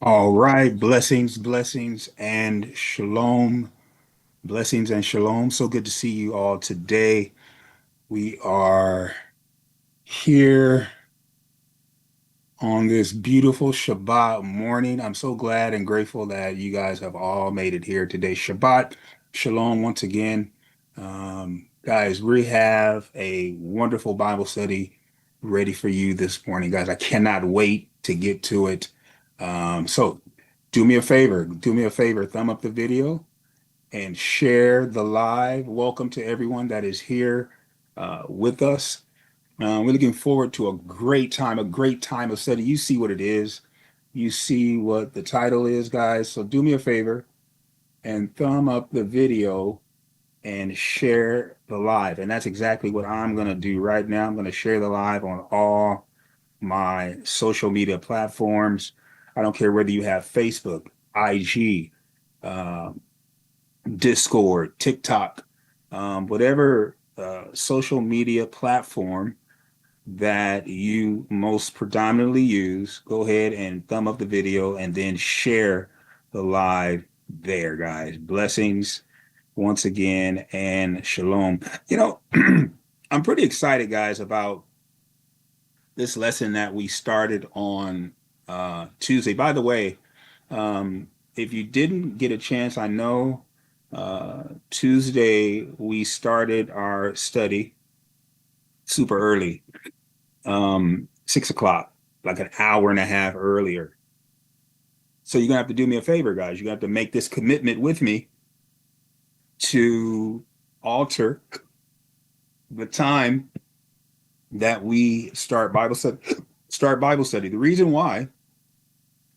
All right, blessings and shalom. Blessings and shalom. So good to see you all today. We are here on this beautiful Shabbat morning. I'm so glad and grateful that you guys have all made it here today. Shabbat shalom once again. Guys, we have a wonderful Bible study ready for you this morning, guys. I cannot wait to get to it. So do me a favor, thumb up the video and share the live. Welcome to everyone that is here with us. We're looking forward to a great time of study. You see what it is. You see what the title is, guys. So do me a favor and thumb up the video and share the live. And that's exactly what I'm going to do right now. I'm going to share the live on all my social media platforms. I don't care whether you have Facebook, IG, uh, Discord, TikTok, whatever social media platform that you most predominantly use, go ahead and thumb up the video and then share the live there, guys. Blessings once again and shalom. You know, I'm pretty excited, guys, about this lesson that we started on Tuesday. By the way, if you didn't get a chance, I know Tuesday we started our study super early, 6 o'clock, like an hour and a half earlier. So you're gonna have to do me a favor, guys. You're gonna have to make this commitment with me to alter the time that we start Bible study. Start Bible study. The reason why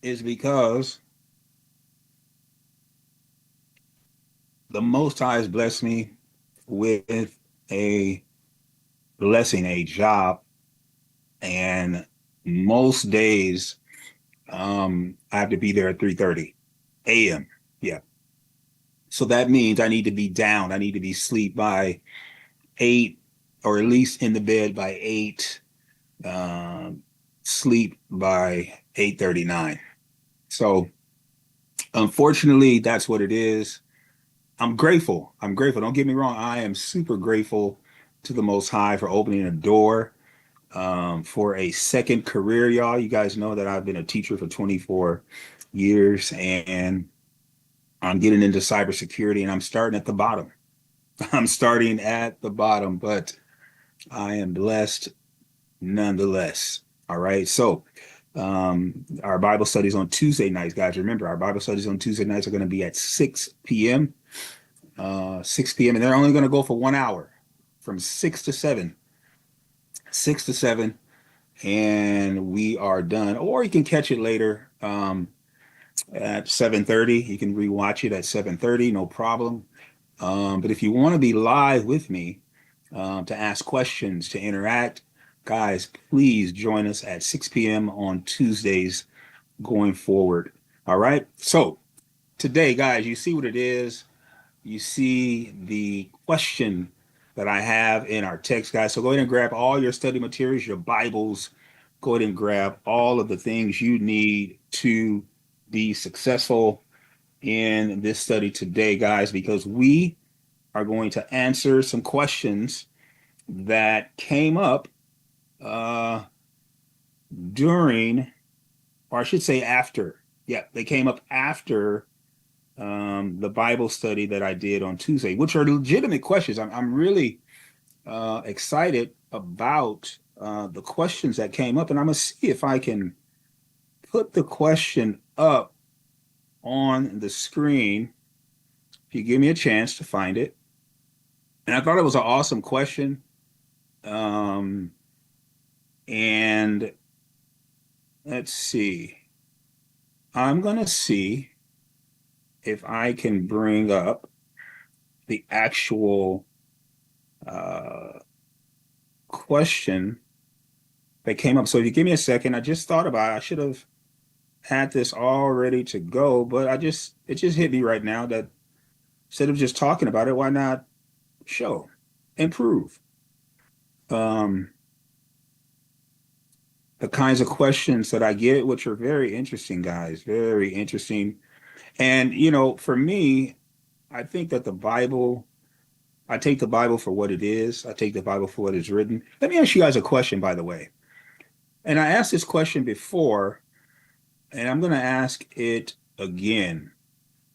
is because the Most High has blessed me with a blessing, a job, and most days I have to be there at 3:30 a.m. Yeah. So that means I need to be down. I need to be asleep by 8, or at least in the bed by 8, sleep by 8:39. So unfortunately, that's what it is. I'm grateful. I'm grateful. Don't get me wrong. I am super grateful to the Most High for opening a door for a second career, y'all. You guys know that I've been a teacher for 24 years and I'm getting into cybersecurity and I'm starting at the bottom. I'm starting at the bottom, but I am blessed nonetheless. All right. So, our Bible studies on Tuesday nights, guys. Remember, our Bible studies on Tuesday nights are going to be at 6 p.m. 6 p.m. and they're only going to go for 1 hour from 6 to 7. 6 to 7 and we are done. Or you can catch it later at 7:30. You can rewatch it at 7:30, no problem. But if you want to be live with me to ask questions, to interact, guys, please join us at 6 p.m. on Tuesdays going forward. All right. So today, guys, you see what it is. You see the question that I have in our text, guys. So go ahead and grab all your study materials, your Bibles. Go ahead and grab all of the things you need to be successful in this study today, guys, because we are going to answer some questions that came up uh, during, or I should say after. Yeah, they came up after the Bible study that I did on Tuesday, which are legitimate questions. I'm really excited about the questions that came up, and I'm gonna see if I can put the question up on the screen. If you give me a chance to find it, and I thought it was an awesome question, um, and let's see. I'm gonna see if I can bring up the actual uh, question that came up. So if you give me a second, I just thought about it. I should have had this all ready to go, but it just hit me right now that instead of just talking about it, why not show, improve? Um, the kinds of questions that I get, which are very interesting, guys, very interesting. And, for me, I think that I take the Bible for what it is. I take the Bible for what is written. Let me ask you guys a question, by the way. And I asked this question before, and I'm going to ask it again.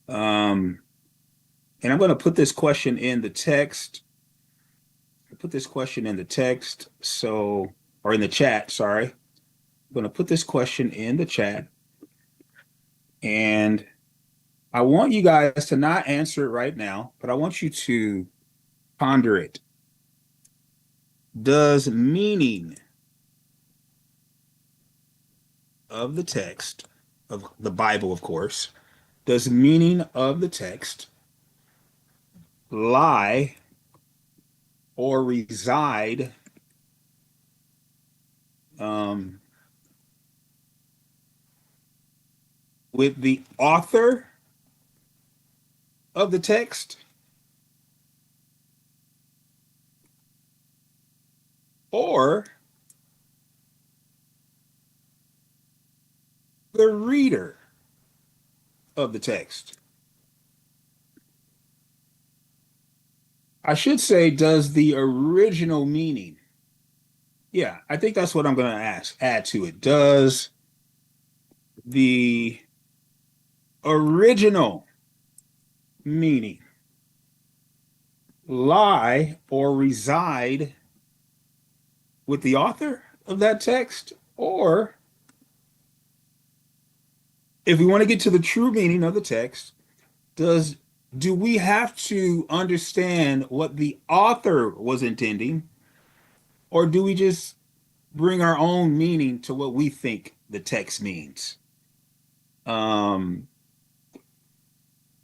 Um, and I'm going to put this question in the text. Put this question in the text. Or in the chat, sorry. I'm going to put this question in the chat. And I want you guys to not answer it right now, but I want you to ponder it. Does meaning of the text, of the Bible, of course, does meaning of the text lie or reside um, with the author of the text or the reader of the text? I should say, does the original meaning? Yeah, I think that's what I'm going to add to it. Does the original meaning lie or reside with the author of that text? Or if we want to get to the true meaning of the text, does do we have to understand what the author was intending, or do we just bring our own meaning to what we think the text means? Um,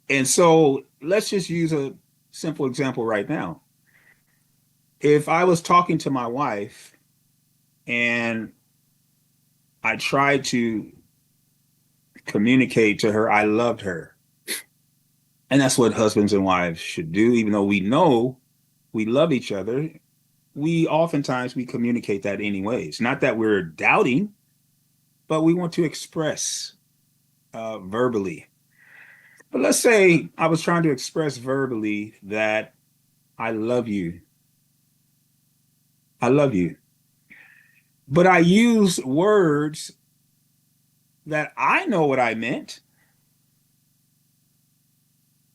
and so let's just use a simple example right now. If I was talking to my wife and I tried to communicate to her I loved her, and that's what husbands and wives should do, even though we know we love each other, we oftentimes we communicate that anyways. Not that we're doubting, but we want to express verbally. But let's say I was trying to express verbally that I love you. I love you. But I use words that I know what I meant.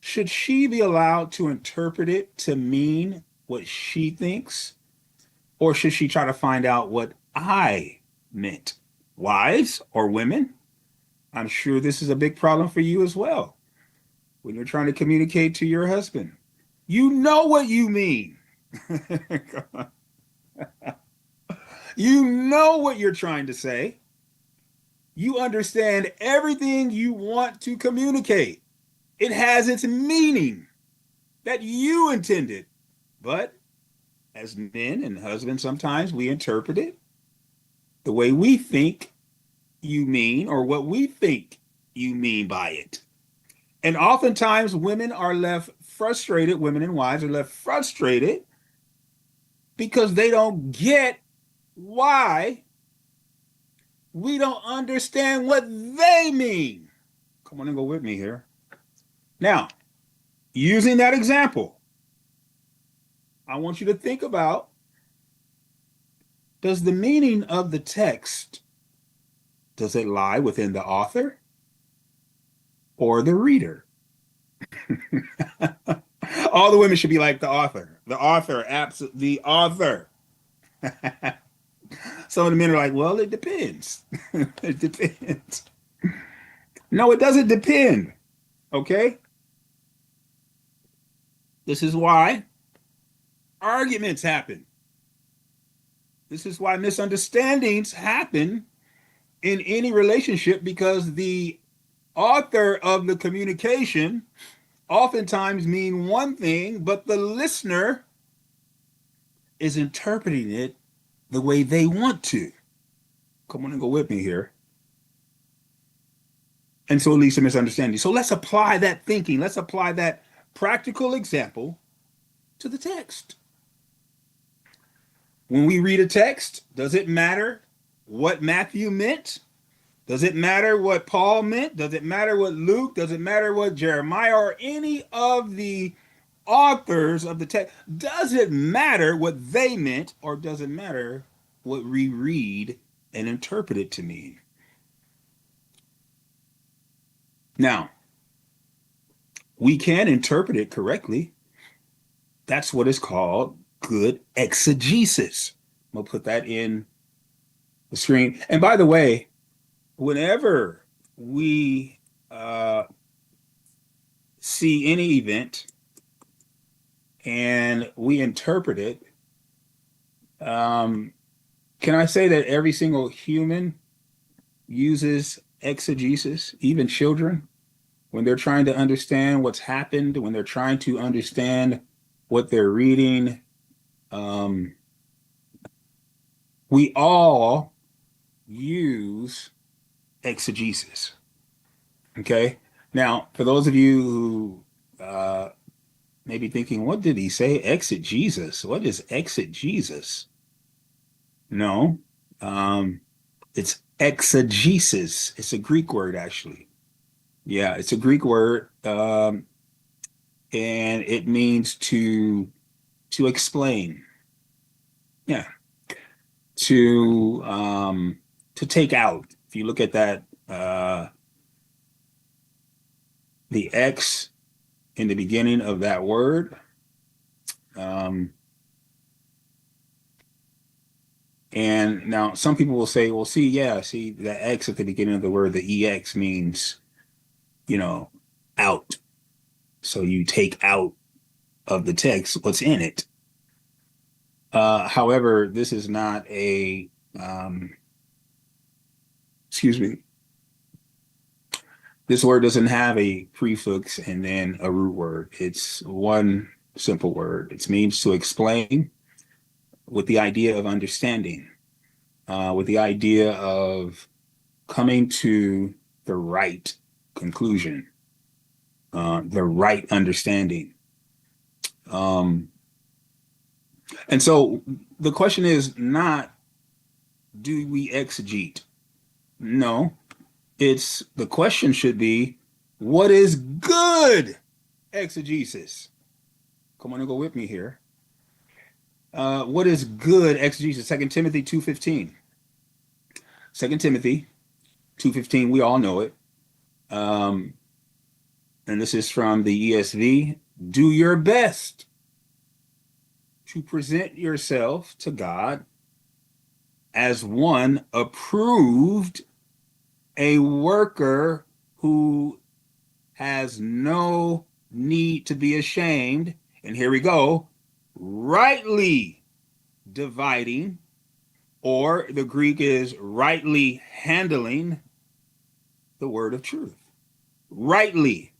Should she be allowed to interpret it to mean what she thinks? Or should she try to find out what I meant? Wives or women, I'm sure this is a big problem for you as well when you're trying to communicate to your husband. You know what you mean. You know what you're trying to say. You understand everything you want to communicate. It has its meaning that you intended. But as men and husbands, sometimes we interpret it the way we think you mean or what we think you mean by it. And oftentimes women are left frustrated, women and wives are left frustrated because they don't get why we don't understand what they mean. Come on and go with me here. Now, using that example, I want you to think about, does the meaning of the text, does it lie within the author or the reader? All the women should be like the author. The author, absolutely, the author. Some of the men are like, well, it depends. It depends. No, it doesn't depend. Okay? This is why arguments happen. This is why misunderstandings happen in any relationship, because the author of the communication oftentimes mean one thing, but the listener is interpreting it the way they want to. Come on and go with me here. And so it leads to misunderstanding. So let's apply that thinking. Let's apply that practical example to the text. When we read a text, does it matter what Matthew meant? Does it matter what Paul meant? Does it matter what Luke? Does it matter what Jeremiah or any of the authors of the text? Does it matter what they meant, or does it matter what we read and interpret it to mean? Now, we can interpret it correctly. That's what is called good exegesis. I'm gonna put that in the screen. And by the way, whenever we see any event and we interpret it, um, can I say that every single human uses exegesis, even children, when they're trying to understand what's happened, when they're trying to understand what they're reading? Um, we all use exegesis. Okay. Now, for those of you who may be thinking, what did he say? Exit Jesus. What is exit Jesus? No, um, it's exegesis. It's a Greek word, actually. Yeah, it's a Greek word, and it means to explain. Yeah, to take out. If you look at that, the X in the beginning of that word, um, and now some people will say, well, see, yeah, see, the X at the beginning of the word, the EX means, you know, out. So you take out of the text what's in it. However, this is not a, excuse me, this word doesn't have a prefix and then a root word. It's one simple word. It means to explain with the idea of understanding, with the idea of coming to the right conclusion, the right understanding. Um, and so the question is not, do we exegete? No, it's the question should be, what is good exegesis? Come on and go with me here. What is good exegesis? 2 Timothy 2:15. 2 Timothy 2:15, we all know it. Um, and this is from the ESV. Do your best to present yourself to God as one approved, a worker who has no need to be ashamed. And here we go, rightly dividing, or the Greek is rightly handling the word of truth. Rightly.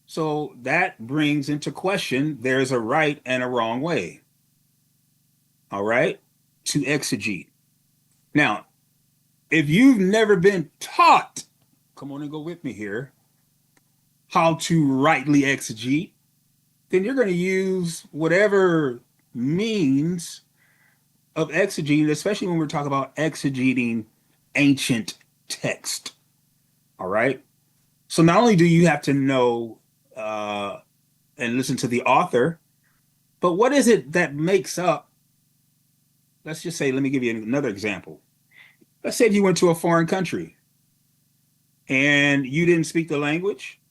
So that brings into question, there's a right and a wrong way. All right? To exegete. Now, if you've never been taught, come on and go with me here, how to rightly exegete, then you're going to use whatever means of exegeting, especially when we're talking about exegeting ancient text. All right. So not only do you have to know and listen to the author, but what is it that makes up? Let's just say, let me give you another example. Let's say if you went to a foreign country and you didn't speak the language,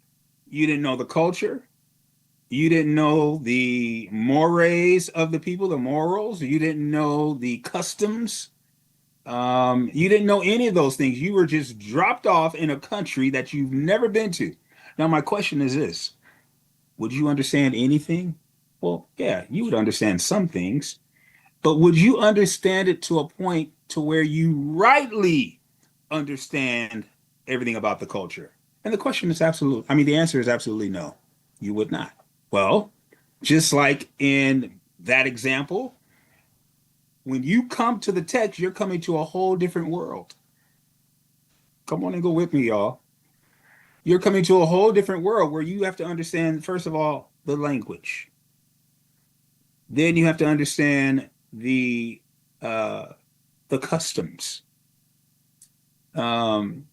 you didn't know the culture, you didn't know the mores of the people, the morals, you didn't know the customs, you didn't know any of those things. You were just dropped off in a country that you've never been to. Now, my question is this: would you understand anything? Well, yeah, you would understand some things, but would you understand it to a point to where you rightly understand everything about the culture? And the question is absolute. I mean, the answer is absolutely no. You would not. Well, just like in that example, when you come to the text, you're coming to a whole different world. Come on and go with me, y'all. You're coming to a whole different world where you have to understand, first of all, the language. Then you have to understand uh, the customs. Um,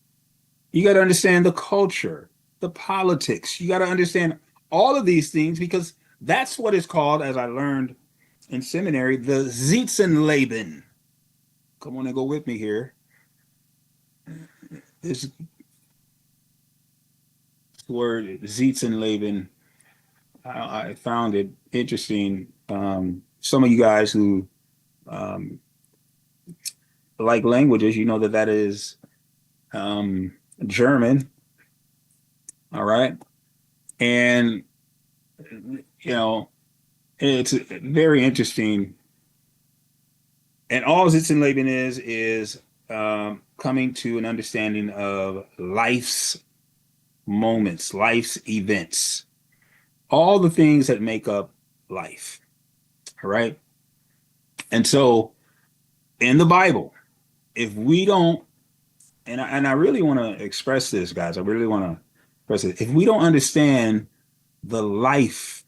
you got to understand the culture, the politics. You got to understand all of these things because that's what is called, as I learned in seminary, the Sitzenleben. Come on and go with me here. This word Sitzenleben, I found it interesting. Some of you guys who um, like languages, you know that that is German. All right. And, you know, it's very interesting. And all Sitzenleben is coming to an understanding of life's moments, life's events, all the things that make up life. All right. And so in the Bible, if we don't, and I really want to express this, guys, I really want to express it. If we don't understand the life,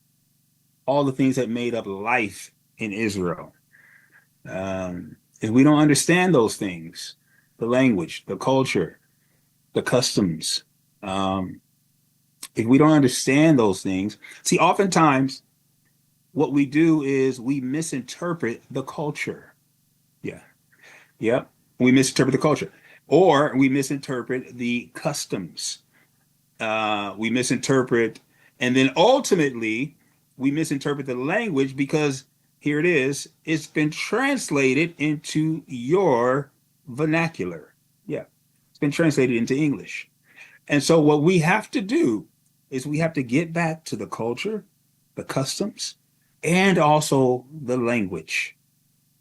all the things that made up life in Israel, if we don't understand those things, the language, the culture, the customs, um, if we don't understand those things, see, oftentimes what we do is we misinterpret the culture. Yeah. Yep. We misinterpret the culture, or we misinterpret the customs. We misinterpret, and then ultimately we misinterpret the language because here it is, it's been translated into your vernacular. Yeah, it's been translated into English. And so what we have to do is we have to get back to the culture, the customs, and also the language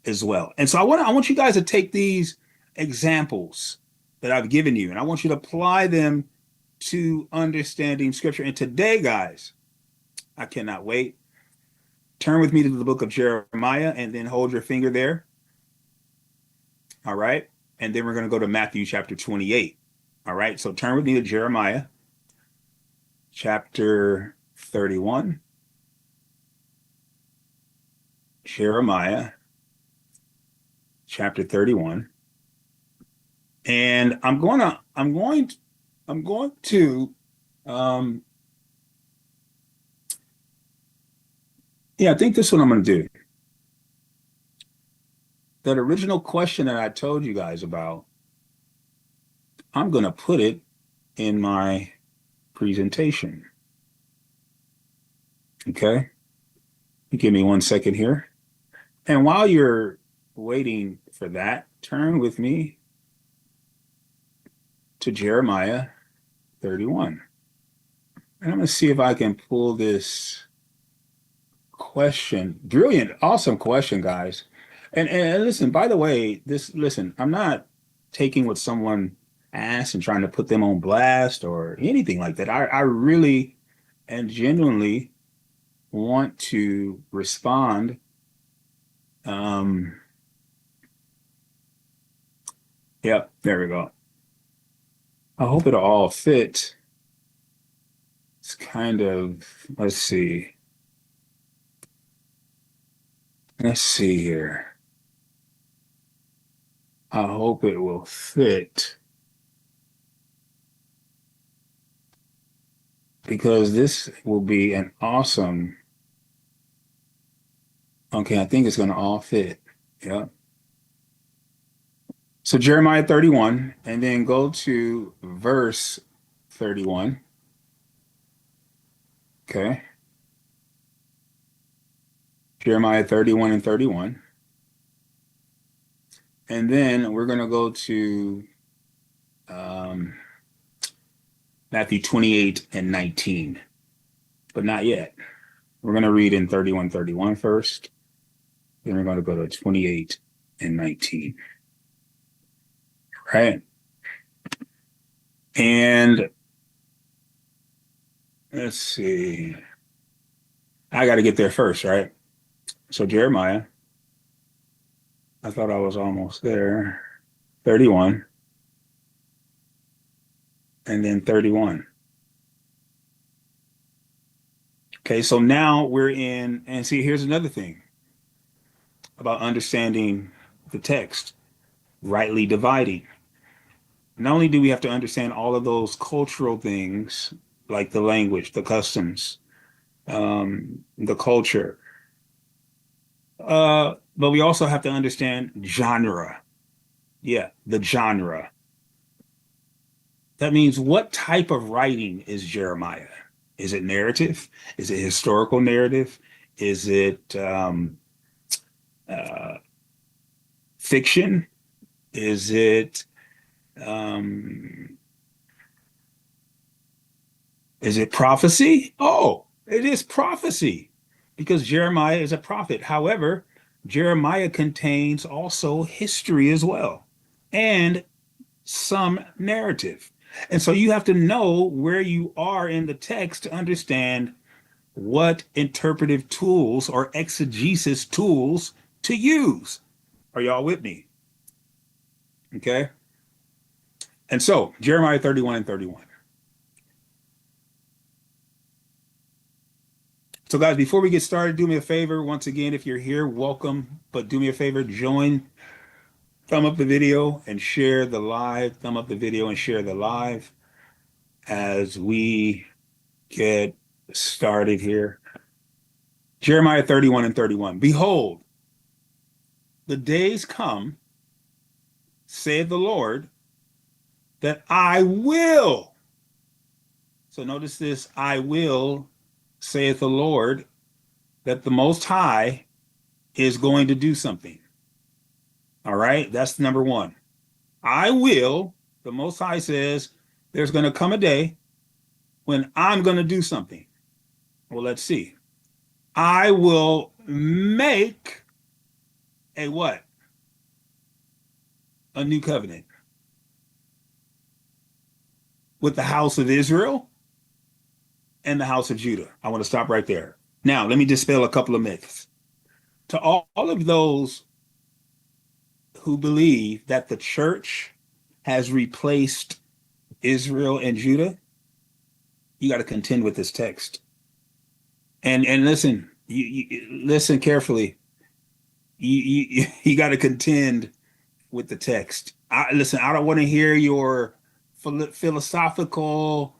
as well. And so I want you guys to take these examples that I've given you and I want you to apply them to understanding scripture. And today, guys, I cannot wait. Turn with me to the book of Jeremiah and then hold your finger there. All right. And then we're going to go to Matthew chapter 28. All right. So turn with me to Jeremiah chapter 31. Jeremiah chapter 31. And I'm going to yeah, I think this is what I'm going to do. That original question that I told you guys about, I'm going to put it in my presentation. Okay. Give me 1 second here. And while you're waiting for that, turn with me to Jeremiah 31. And I'm going to see if I can pull this question. Brilliant, awesome question, guys. And listen, by the way, listen, I'm not taking what someone asked and trying to put them on blast or anything like that. I really and genuinely want to respond. Yep, there we go. I hope it'll all fit. It's kind of, let's see. Let's see here. I hope it will fit because this will be an awesome. Okay, I think it's going to all fit. Yeah. So Jeremiah 31, and then go to verse 31. Okay. Jeremiah 31 and 31. And then we're going to go to Matthew 28 and 19, but not yet. We're going to read in 31 first. Then we're going to go to 28 and 19. Right. And let's see. I got to get there first, right? So Jeremiah, I thought I was almost there. 31 and then 31. Okay, so now we're in, and see, here's another thing about understanding the text. rightly dividing. Not only do we have to understand all of those cultural things, like the language, the customs, the culture, but we also have to understand genre. Yeah, the genre. That means what type of writing is Jeremiah? Is it narrative? Is it historical narrative? Is it uh, fiction? Is it um, is it prophecy? Oh, it is prophecy because Jeremiah is a prophet. However, Jeremiah contains also history as well and some narrative. And so you have to know where you are in the text to understand what interpretive tools or exegesis tools to use. Are y'all with me? Okay. And so Jeremiah 31 and 31. So, guys, before we get started, do me a favor. Once again, if you're here, welcome. But do me a favor, join, thumb up the video and share the live. Thumb up the video and share the live as we get started here. Jeremiah 31 and 31. Behold, the days come, saith the Lord, that I will. So notice this, I will, saith the Lord, that the Most High is going to do something. All right, that's number one. I will, the Most High says, there's going to come a day when I'm going to do something. Well, let's see. I will make a what? A new covenant with the house of Israel and the house of Judah. I want to stop right there. Now, let me dispel a couple of myths. To all of those who believe that the church has replaced Israel and Judah, you got to contend with this text. And listen, you listen carefully. You got to contend with the text. Listen, I don't want to hear your philosophical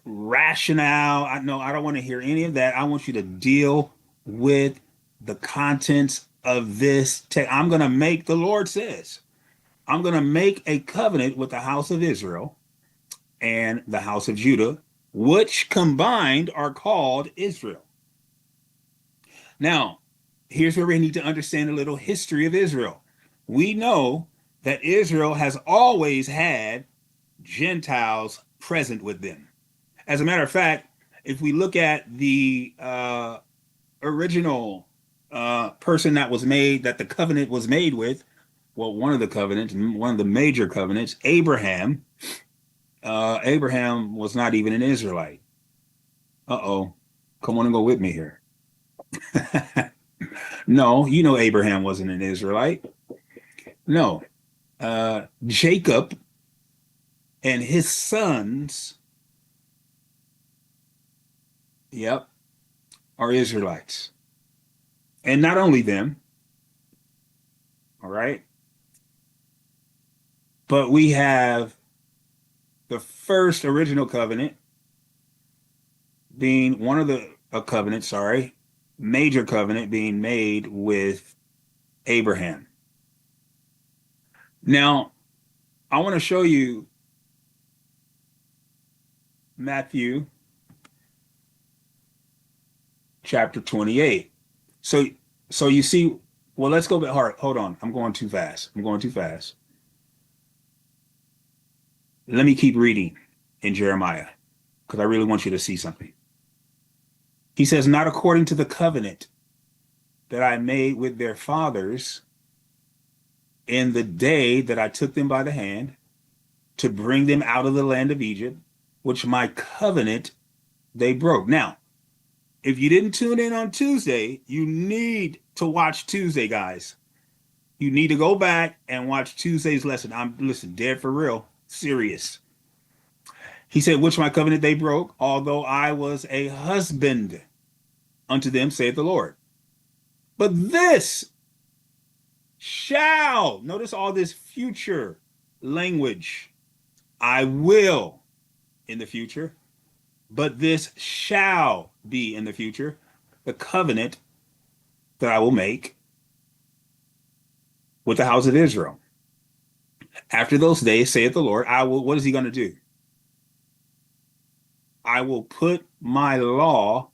rationale. I don't want to hear any of that. I want you to deal with the contents of this text. I'm going to make, the Lord says, I'm going to make a covenant with the house of Israel and the house of Judah, which combined are called Israel. Now, here's where we need to understand a little history of Israel. We know that Israel has always had Gentiles present with them. As a matter of fact, if we look at the original person that was made, that the covenant was made with, well, one of the covenants, one of the major covenants, Abraham, Abraham was not even an Israelite. Uh-oh. Come on and go with me here. No, you know Abraham wasn't an Israelite. No. Jacob and his sons, yep, are Israelites. And not only them, all right, but we have the first original covenant being one of the a covenant, sorry, major covenant being made with Abraham. Now, I want to show you Matthew chapter 28. So you see, well, let's go back. Hold on. I'm going too fast. I'm going too fast. Let me keep reading in Jeremiah because I really want you to see something. He says, not according to the covenant that I made with their fathers in the day that I took them by the hand to bring them out of the land of Egypt, which my covenant they broke. Now, if you didn't tune in on Tuesday, you need to watch Tuesday, guys. You need to go back and watch Tuesday's lesson. I'm, listen, dead for real, serious. He said, which my covenant they broke, although I was a husband unto them, saith the Lord. But this shall. Notice all this future language. I will in the future, but this shall be in the future. The covenant that I will make with the house of Israel. After those days, saith the Lord, I will, what is he going to do? I will put my law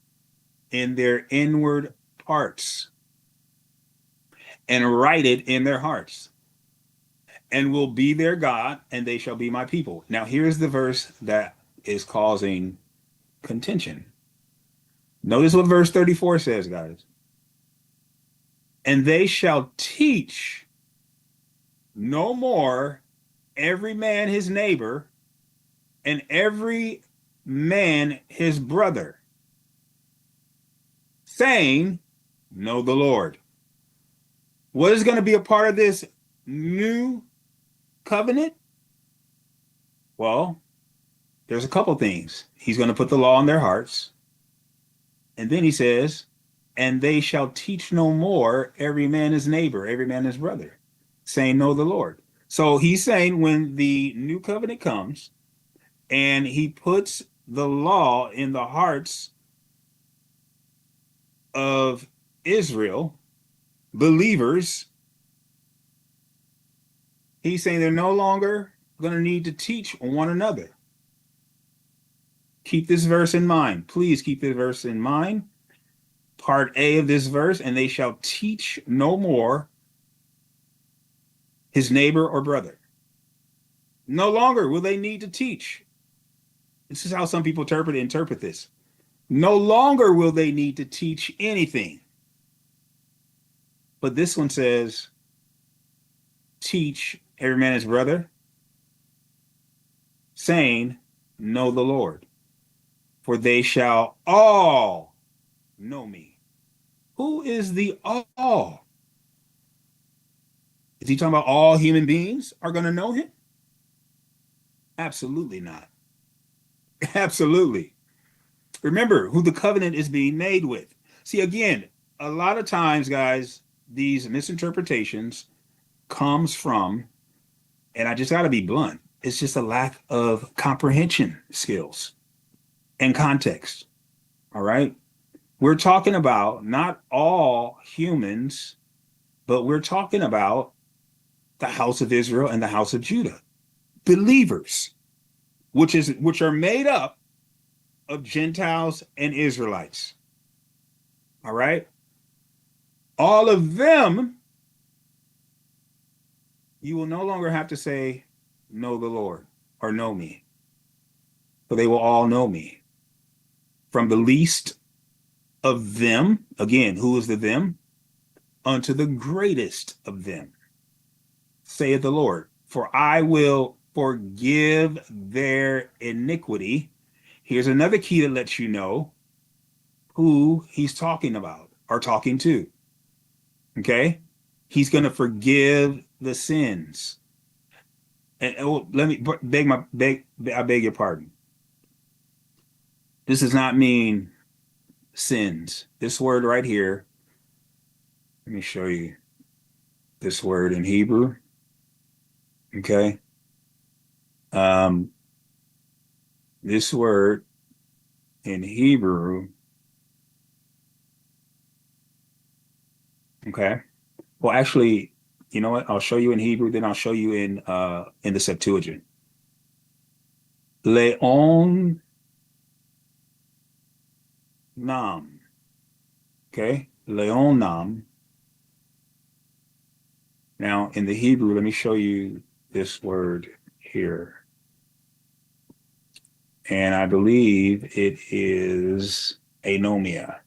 in their inward parts and write it in their hearts and will be their God and they shall be my people. Now, here's the verse that is causing contention. Notice what verse 34 says, guys. And they shall teach no more every man his neighbor and every man his brother, saying, know the Lord. What is going to be a part of this new covenant? Well, there's a couple things. He's going to put the law in their hearts. And then he says, and they shall teach no more every man his neighbor, every man his brother, saying, know the Lord. So he's saying when the new covenant comes and he puts the law in the hearts of Israel, believers, he's saying they're no longer going to need to teach one another. Keep this verse in mind. Please keep this verse in mind. Part A of this verse, and they shall teach no more his neighbor or brother. No longer will they need to teach. This is how some people interpret this. No longer will they need to teach anything. But this one says, teach every man his brother, saying, know the Lord, for they shall all know me. Who is the all? Is he talking about all human beings are going to know him? Absolutely not. Absolutely. Remember who the covenant is being made with. See, again, a lot of times, guys, these misinterpretations comes from, and I just got to be blunt, it's just a lack of comprehension skills and context. All right. We're talking about not all humans, but we're talking about the house of Israel and the house of Judah, believers, which are made up of Gentiles and Israelites. All right. All of them, you will no longer have to say, know the Lord or know me, for they will all know me. From the least of them, again, who is the them? Unto the greatest of them, saith the Lord. For I will forgive their iniquity. Here's another key that lets you know who he's talking about or talking to. Okay? He's going to forgive the sins. And oh, let me I beg your pardon. This does not mean sins. This word right here, let me show you this word in Hebrew. Okay. Um, this word in Hebrew. Okay. Well, actually, you know what? I'll show you in Hebrew, then I'll show you in the Septuagint. Leon nam. Okay. Leon nam. Now, in the Hebrew, let me show you this word here. And I believe it is anomia.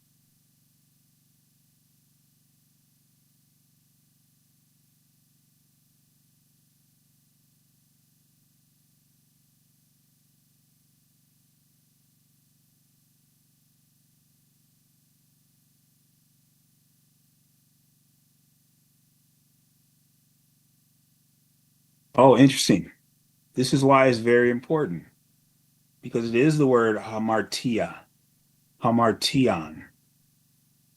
Oh, interesting. This is why it's very important because it is the word hamartia, hamartion.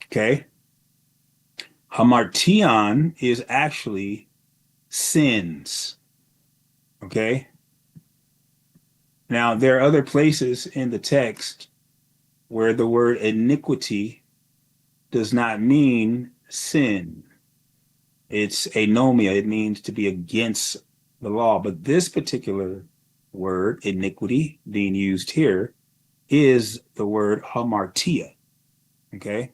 Okay. Hamartion is actually sins. Okay. Now, there are other places in the text where the word iniquity does not mean sin. It's anomia. It means to be against the law. But this particular word, iniquity, being used here, is the word hamartia, okay,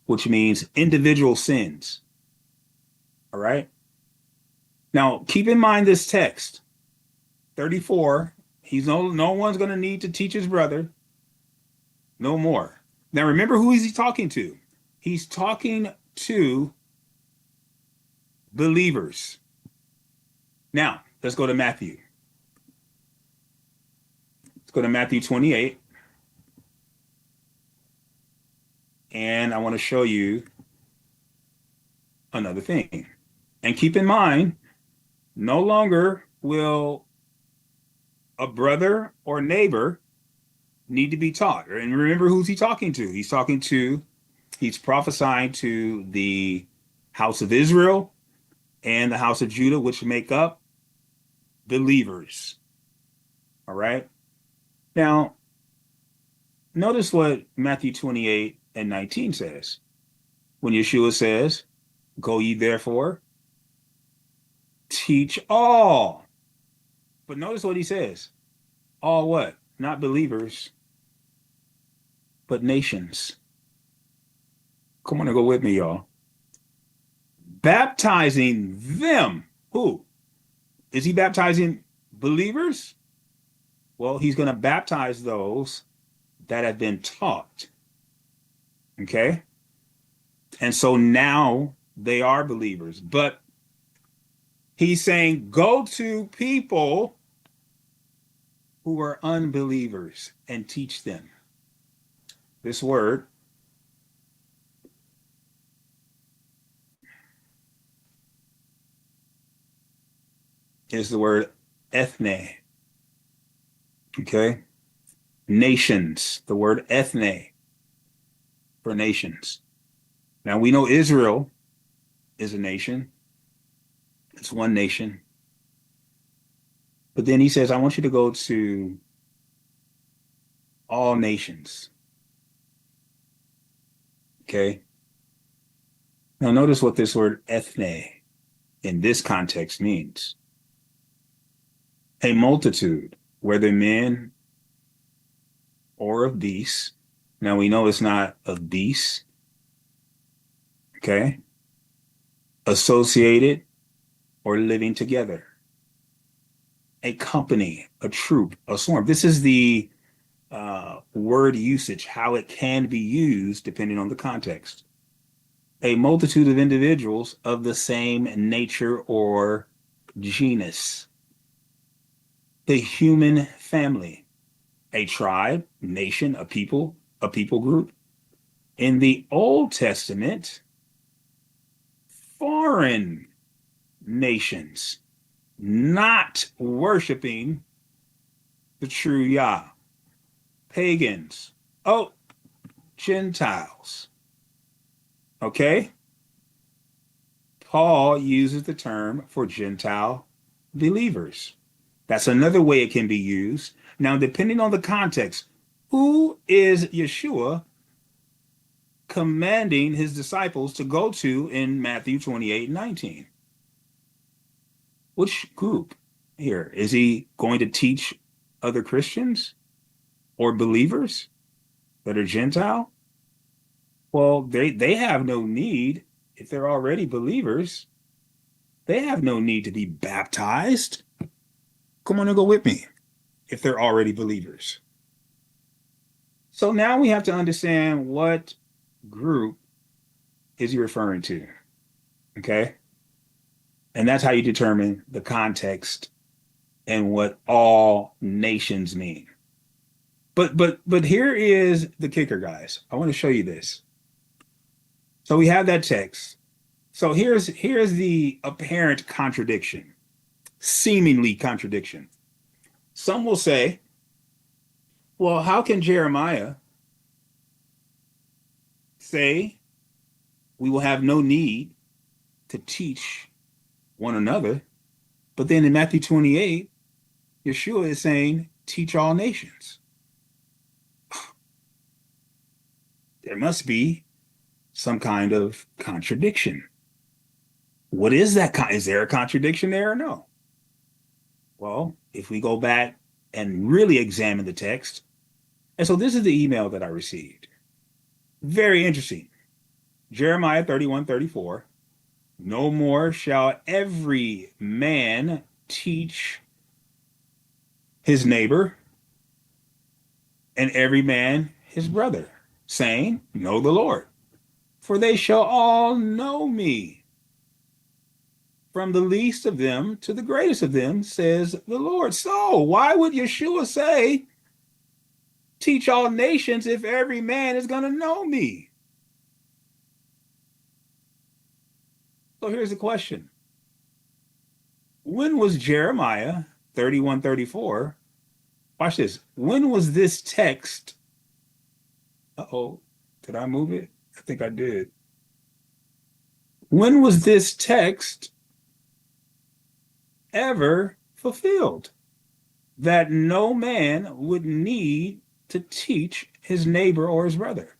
which means individual sins. All right. Now, keep in mind this text, 34. No one's going to need to teach his brother no more. Now, remember who is he talking to? He's talking to believers. Now, let's go to Matthew. Let's go to Matthew 28. And I want to show you another thing. And keep in mind, no longer will a brother or neighbor need to be taught. And remember who's he talking to? He's prophesying to the house of Israel and the house of Judah, which make up believers. All right. Now, notice what Matthew 28 and 19 says. When Yeshua says, "Go ye therefore, teach all." But notice what he says. All what? Not believers, but nations. Come on and go with me, y'all. Baptizing them. Who? Is he baptizing believers? Well, he's going to baptize those that have been taught. Okay? And so now they are believers. But he's saying, go to people who are unbelievers and teach them. This word is the word ethne. Okay? Nations. The word ethne for nations. Now we know Israel is a nation. It's one nation. But then he says, I want you to go to all nations. Okay? Now notice what this word ethne in this context means. A multitude, whether men or of beasts. Now we know it's not of beasts. Okay? Associated or living together. A company, a troop, a swarm. This is the word usage, how it can be used depending on the context. A multitude of individuals of the same nature or genus. The human family, a tribe, nation, a people group. In the Old Testament, foreign nations not worshiping the true Yah. Pagans. Oh, Gentiles. Okay? Paul uses the term for Gentile believers. That's another way it can be used. Now, depending on the context, who is Yeshua commanding his disciples to go to in Matthew 28 and 19? Which group here? Is he going to teach other Christians or believers that are Gentile? Well, they have no need, if they're already believers, they have no need to be baptized. Come on and go with me if they're already believers. So now we have to understand what group is he referring to, okay? And that's how you determine the context and what all nations mean. But here is the kicker, guys. I want to show you this. So we have that text. So here's the apparent contradiction, seemingly contradiction. Some will say, well, how can Jeremiah say we will have no need to teach one another. But then in Matthew 28, Yeshua is saying, teach all nations. There must be some kind of contradiction. What is that? Is there a contradiction there or no? Well, if we go back and really examine the text, and so this is the email that I received. Very interesting. Jeremiah 31:34. No more shall every man teach his neighbor and every man his brother, saying, know the Lord, for they shall all know me, from the least of them to the greatest of them, says the Lord. So why would Yeshua say, teach all nations if every man is going to know me? So here's the question. When was Jeremiah 31:34? Watch this. When was this text? Uh-oh, did I move it? I think I did. When was this text ever fulfilled? That no man would need to teach his neighbor or his brother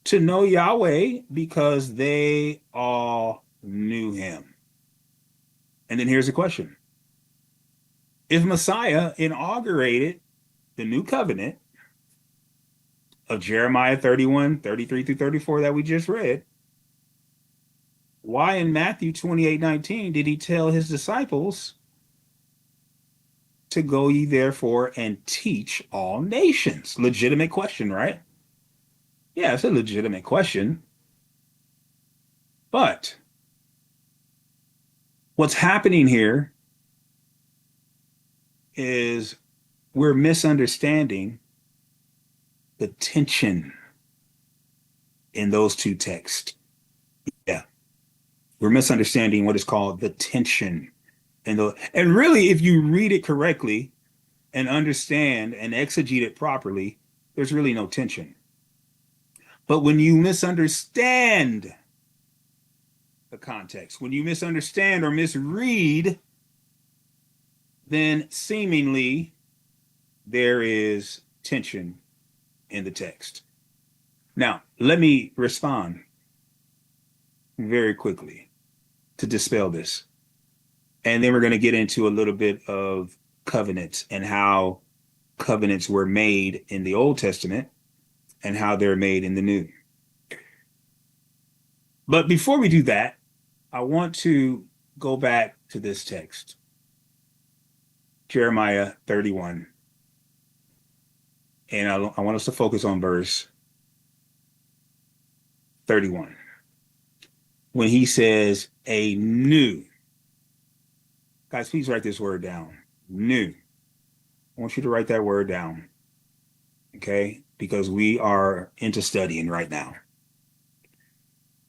to know Yahweh because they all knew him. And then here's the question. If Messiah inaugurated the new covenant of Jeremiah 31:33-34 that we just read, why in Matthew 28:19 did he tell his disciples to go ye therefore and teach all nations? Legitimate question, right? Yeah, it's a legitimate question. But what's happening here is we're misunderstanding the tension in those two texts. Yeah, we're misunderstanding what is called the tension. And really, if you read it correctly and understand and exegete it properly, there's really no tension. But when you misunderstand the context, when you misunderstand or misread, then seemingly there is tension in the text. Now, let me respond very quickly to dispel this. And then we're going to get into a little bit of covenants and how covenants were made in the Old Testament and how they're made in the New. But before we do that, I want to go back to this text, Jeremiah 31. And I want us to focus on verse 31. When he says a new, guys, please write this word down, new. I want you to write that word down, okay? Because we are into studying right now.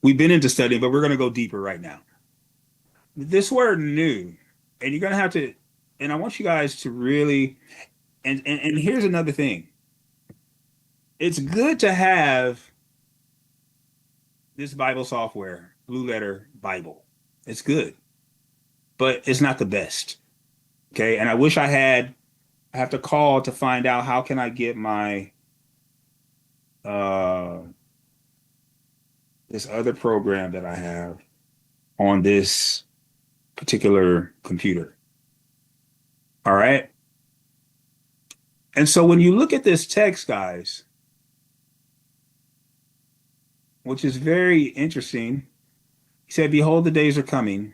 We've been into studying, but we're going to go deeper right now. This word new, and you're going to have to, and I want you guys to really, and here's another thing. It's good to have this Bible software, Blue Letter Bible. It's good, but it's not the best. Okay. And I wish I have to call to find out how can I get my, this other program that I have on this particular computer. All right. And so when you look at this text, guys, which is very interesting, he said, behold, the days are coming,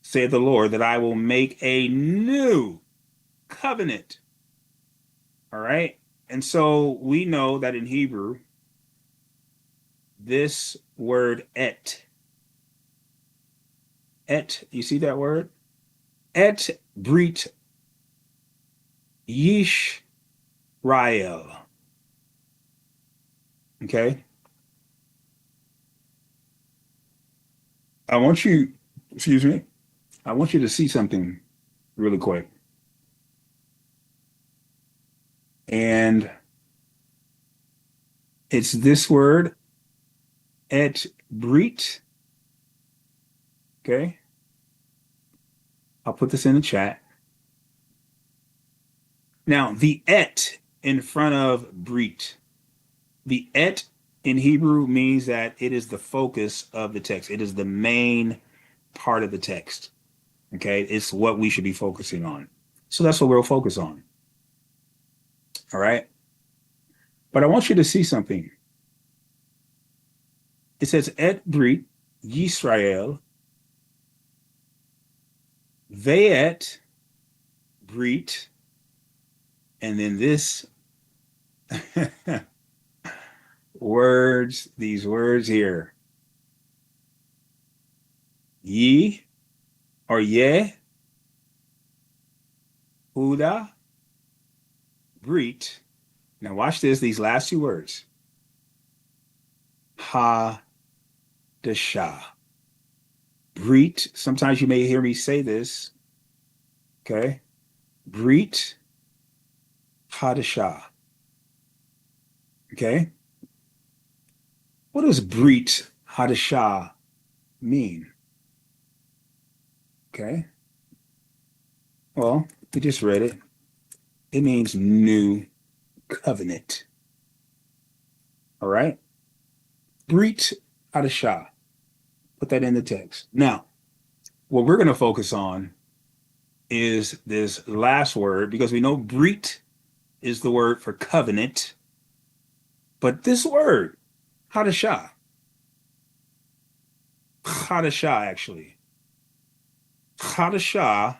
saith the Lord, that I will make a new covenant. All right. And so we know that in Hebrew, this word et, you see that word? Et brit Yishrael. Okay. I want you, excuse me, I want you to see something really quick. And it's this word, et Brit. Okay. I'll put this in the chat. Now, the et in front of Brit, the et in Hebrew means that it is the focus of the text. It is the main part of the text. Okay. It's what we should be focusing on. So that's what we'll focus on. All right. But I want you to see something. It says et Brit Yisrael ve'et Brit, and then this words, these words here, ye or ye, Huda, Brit. Now watch this, these last two words. Ha Desha. Brit. Sometimes you may hear me say this. Okay. Brit Hadashah. Okay. What does Brit Hadashah mean? Okay. Well, we just read it. It means new covenant. All right. Brit Hadashah. Put that in the text. Now, what we're going to focus on is this last word, because we know Brit is the word for covenant. But this word, Hadashah, actually, Hadashah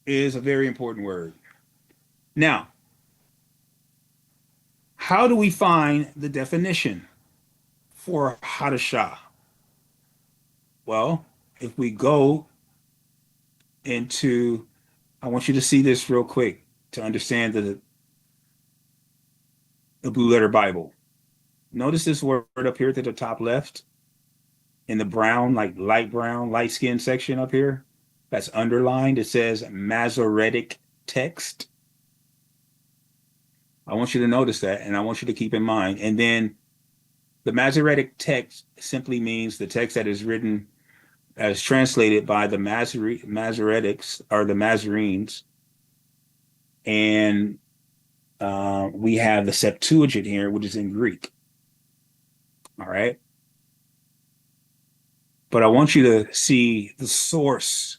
is a very important word. Now, how do we find the definition for Hadashah? Well, if we go into, I want you to see this real quick to understand the Blue Letter Bible. Notice this word up here to the top left in the brown, like light brown, light skin section up here. That's underlined. It says Masoretic text. I want you to notice that, and I want you to keep in mind. And then the Masoretic text simply means the text that is written as translated by the Masoretics or the Nazarenes. And we have the Septuagint here, which is in Greek. All right. But I want you to see the source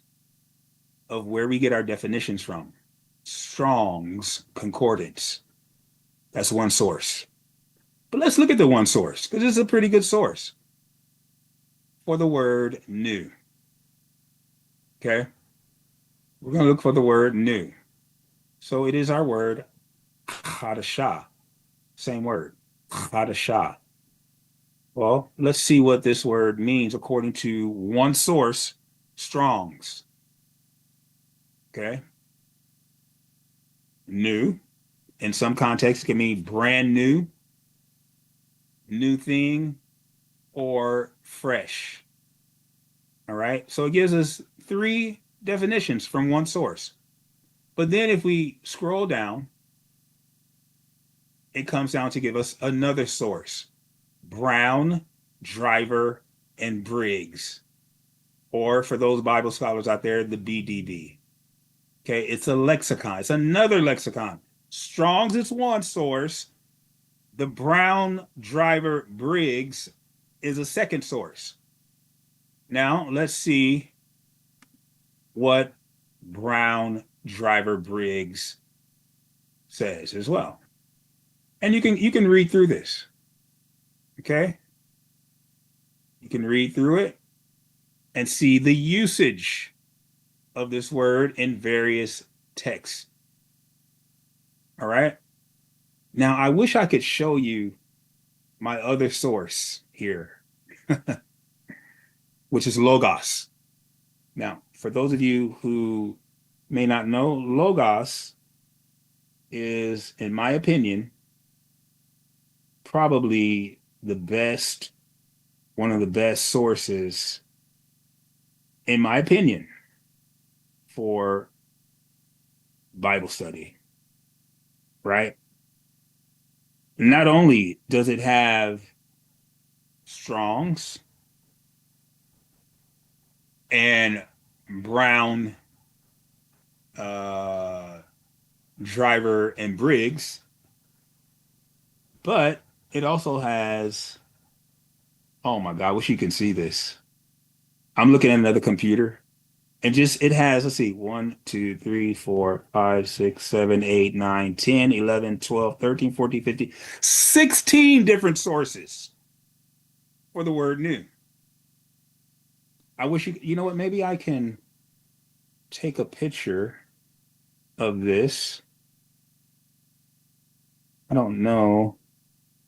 of where we get our definitions from. Strong's Concordance. That's one source. But let's look at the one source, because it's a pretty good source for the word new. Okay? We're going to look for the word new. So it is our word, Hadashah. Same word, Hadashah. Well, let's see what this word means according to one source, Strong's. Okay? New. In some contexts, it can mean brand new, new thing, or fresh. All right. So it gives us three definitions from one source. But then if we scroll down, it comes down to give us another source, Brown, Driver, and Briggs. Or for those Bible scholars out there, the BDB. Okay. It's a lexicon. It's another lexicon. Strong's is one source. The Brown, Driver, Briggs is a second source. Now let's see what Brown, Driver, Briggs says as well. And you can read through this. Okay? You can read through it and see the usage of this word in various texts. All right? Now, I wish I could show you my other source here, which is Logos. Now, for those of you who may not know, Logos is, in my opinion, probably the best, one of the best sources, in my opinion, for Bible study, right? Not only does it have Strong's and Brown, uh, Driver, and Briggs, but it also has, oh my God, I wish you can see this. I'm looking at another computer and just it has, let's see, 1, 2, 3, 4, 5, 6, 7, 8, 9, 10, 11, 12, 13, 14, 15, 16 different sources for the word new. I wish you know what, maybe I can take a picture of this. I don't know.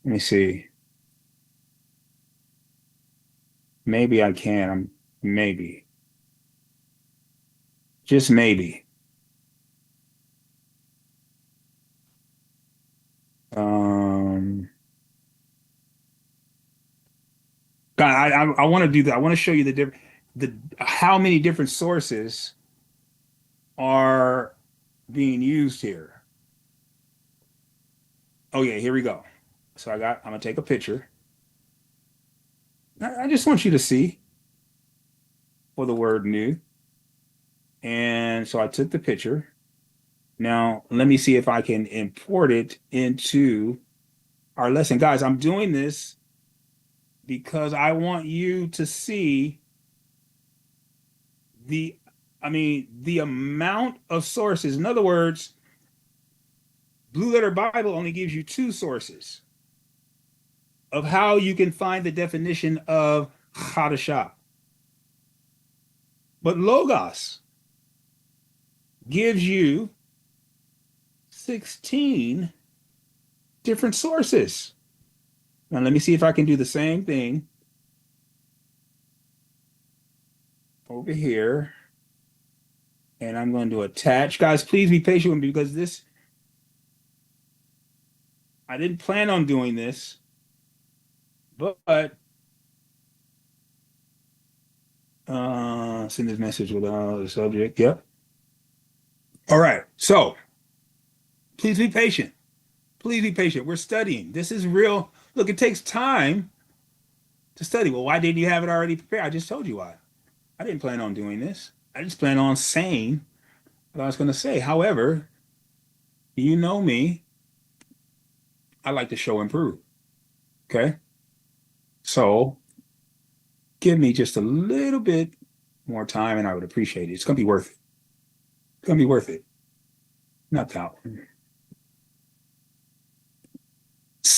Let me see. Maybe I can. Maybe. Just maybe. Um, God, I want to do that. I want to show you the how many different sources are being used here. Oh yeah, here we go. So I'm gonna take a picture. I just want you to see for the word new. And so I took the picture. Now let me see if I can import it into our lesson. Guys, I'm doing this because I want you to see the, the amount of sources. In other words, Blue Letter Bible only gives you two sources of how you can find the definition of Hadashah. But Logos gives you 16 different sources. Now, let me see if I can do the same thing over here. And I'm going to attach. Guys, please be patient with me because I didn't plan on doing this, but send this message without the subject. Yep. All right. So please be patient. Please be patient. We're studying. This is real. Look, it takes time to study. Well, why didn't you have it already prepared? I just told you why. I didn't plan on doing this. I just plan on saying what I was going to say. However, you know me, I like to show and prove. Okay. So give me just a little bit more time and I would appreciate it. It's going to be worth it. It's going to be worth it. Not that one.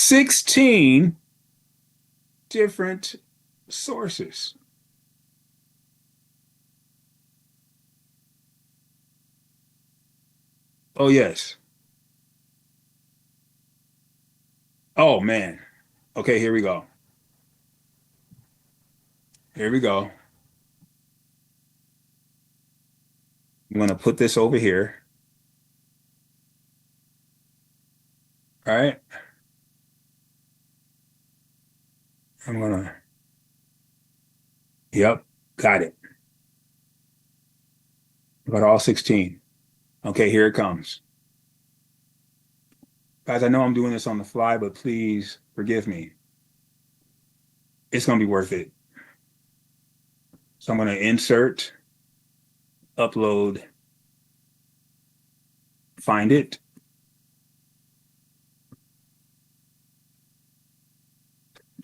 16 different sources. Oh, yes. Oh, man. Okay, here we go. Here we go. I'm going to put this over here. All right. I'm going to, yep, got it. Got all 16. Okay, here it comes. Guys, I know I'm doing this on the fly, but please forgive me. It's going to be worth it. So I'm going to insert, upload, find it,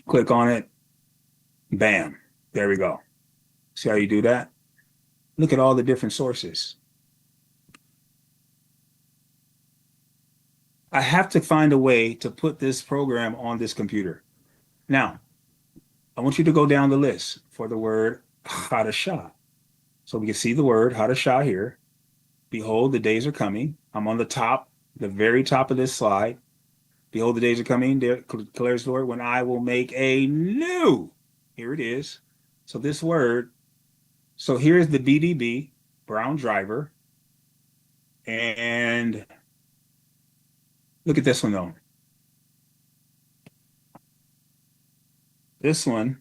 click on it, bam, there we go. See how you do that? Look at all the different sources. I have to find a way to put this program on this computer. Now, I want you to go down the list for the word Hadashah. So we can see the word Hadashah here. Behold, the days are coming. I'm on the top, the very top of this slide. Behold, the days are coming, declares the Lord, when I will make a new. Here it is. So this word, so here's the BDB, Brown Driver. And look at this one though. This one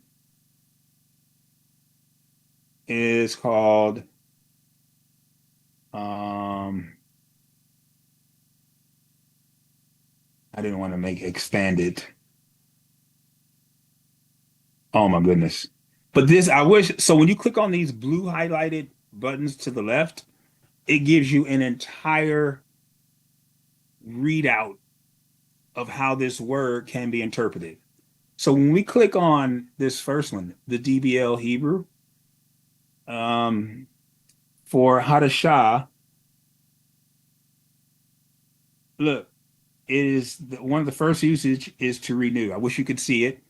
is called I didn't want to make expanded. Oh my goodness. But this, I wish, so when you click on these blue highlighted buttons to the left, it gives you an entire readout of how this word can be interpreted. So when we click on this first one, the DBL Hebrew, um, for Hadashah, look, one of the first usage is to renew. I wish you could see it,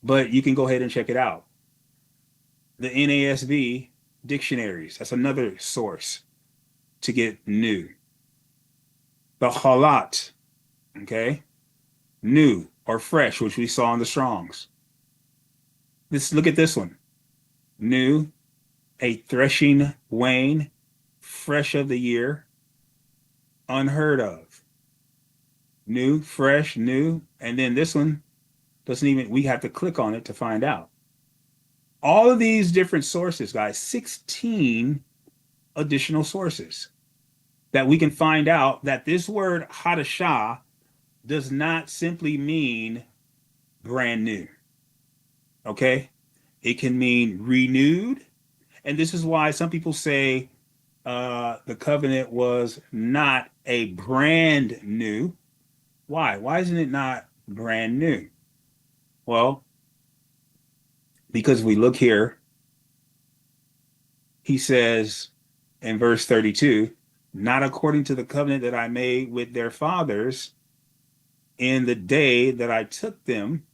but you can go ahead and check it out. The NASB dictionaries, that's another source to get new. The Halat, okay, new or fresh, which we saw in the Strongs. Look at this one, new, a threshing wain, fresh of the year, unheard of, new, fresh, new, and then this one doesn't even, we have to click on it to find out. All of these different sources, guys, 16 additional sources that we can find out that this word hadashah does not simply mean brand new. Okay? It can mean renewed. And this is why some people say the covenant was not a brand new. Why? Why isn't it not brand new? Well, because we look here, he says in verse 32, not according to the covenant that I made with their fathers in the day that I took them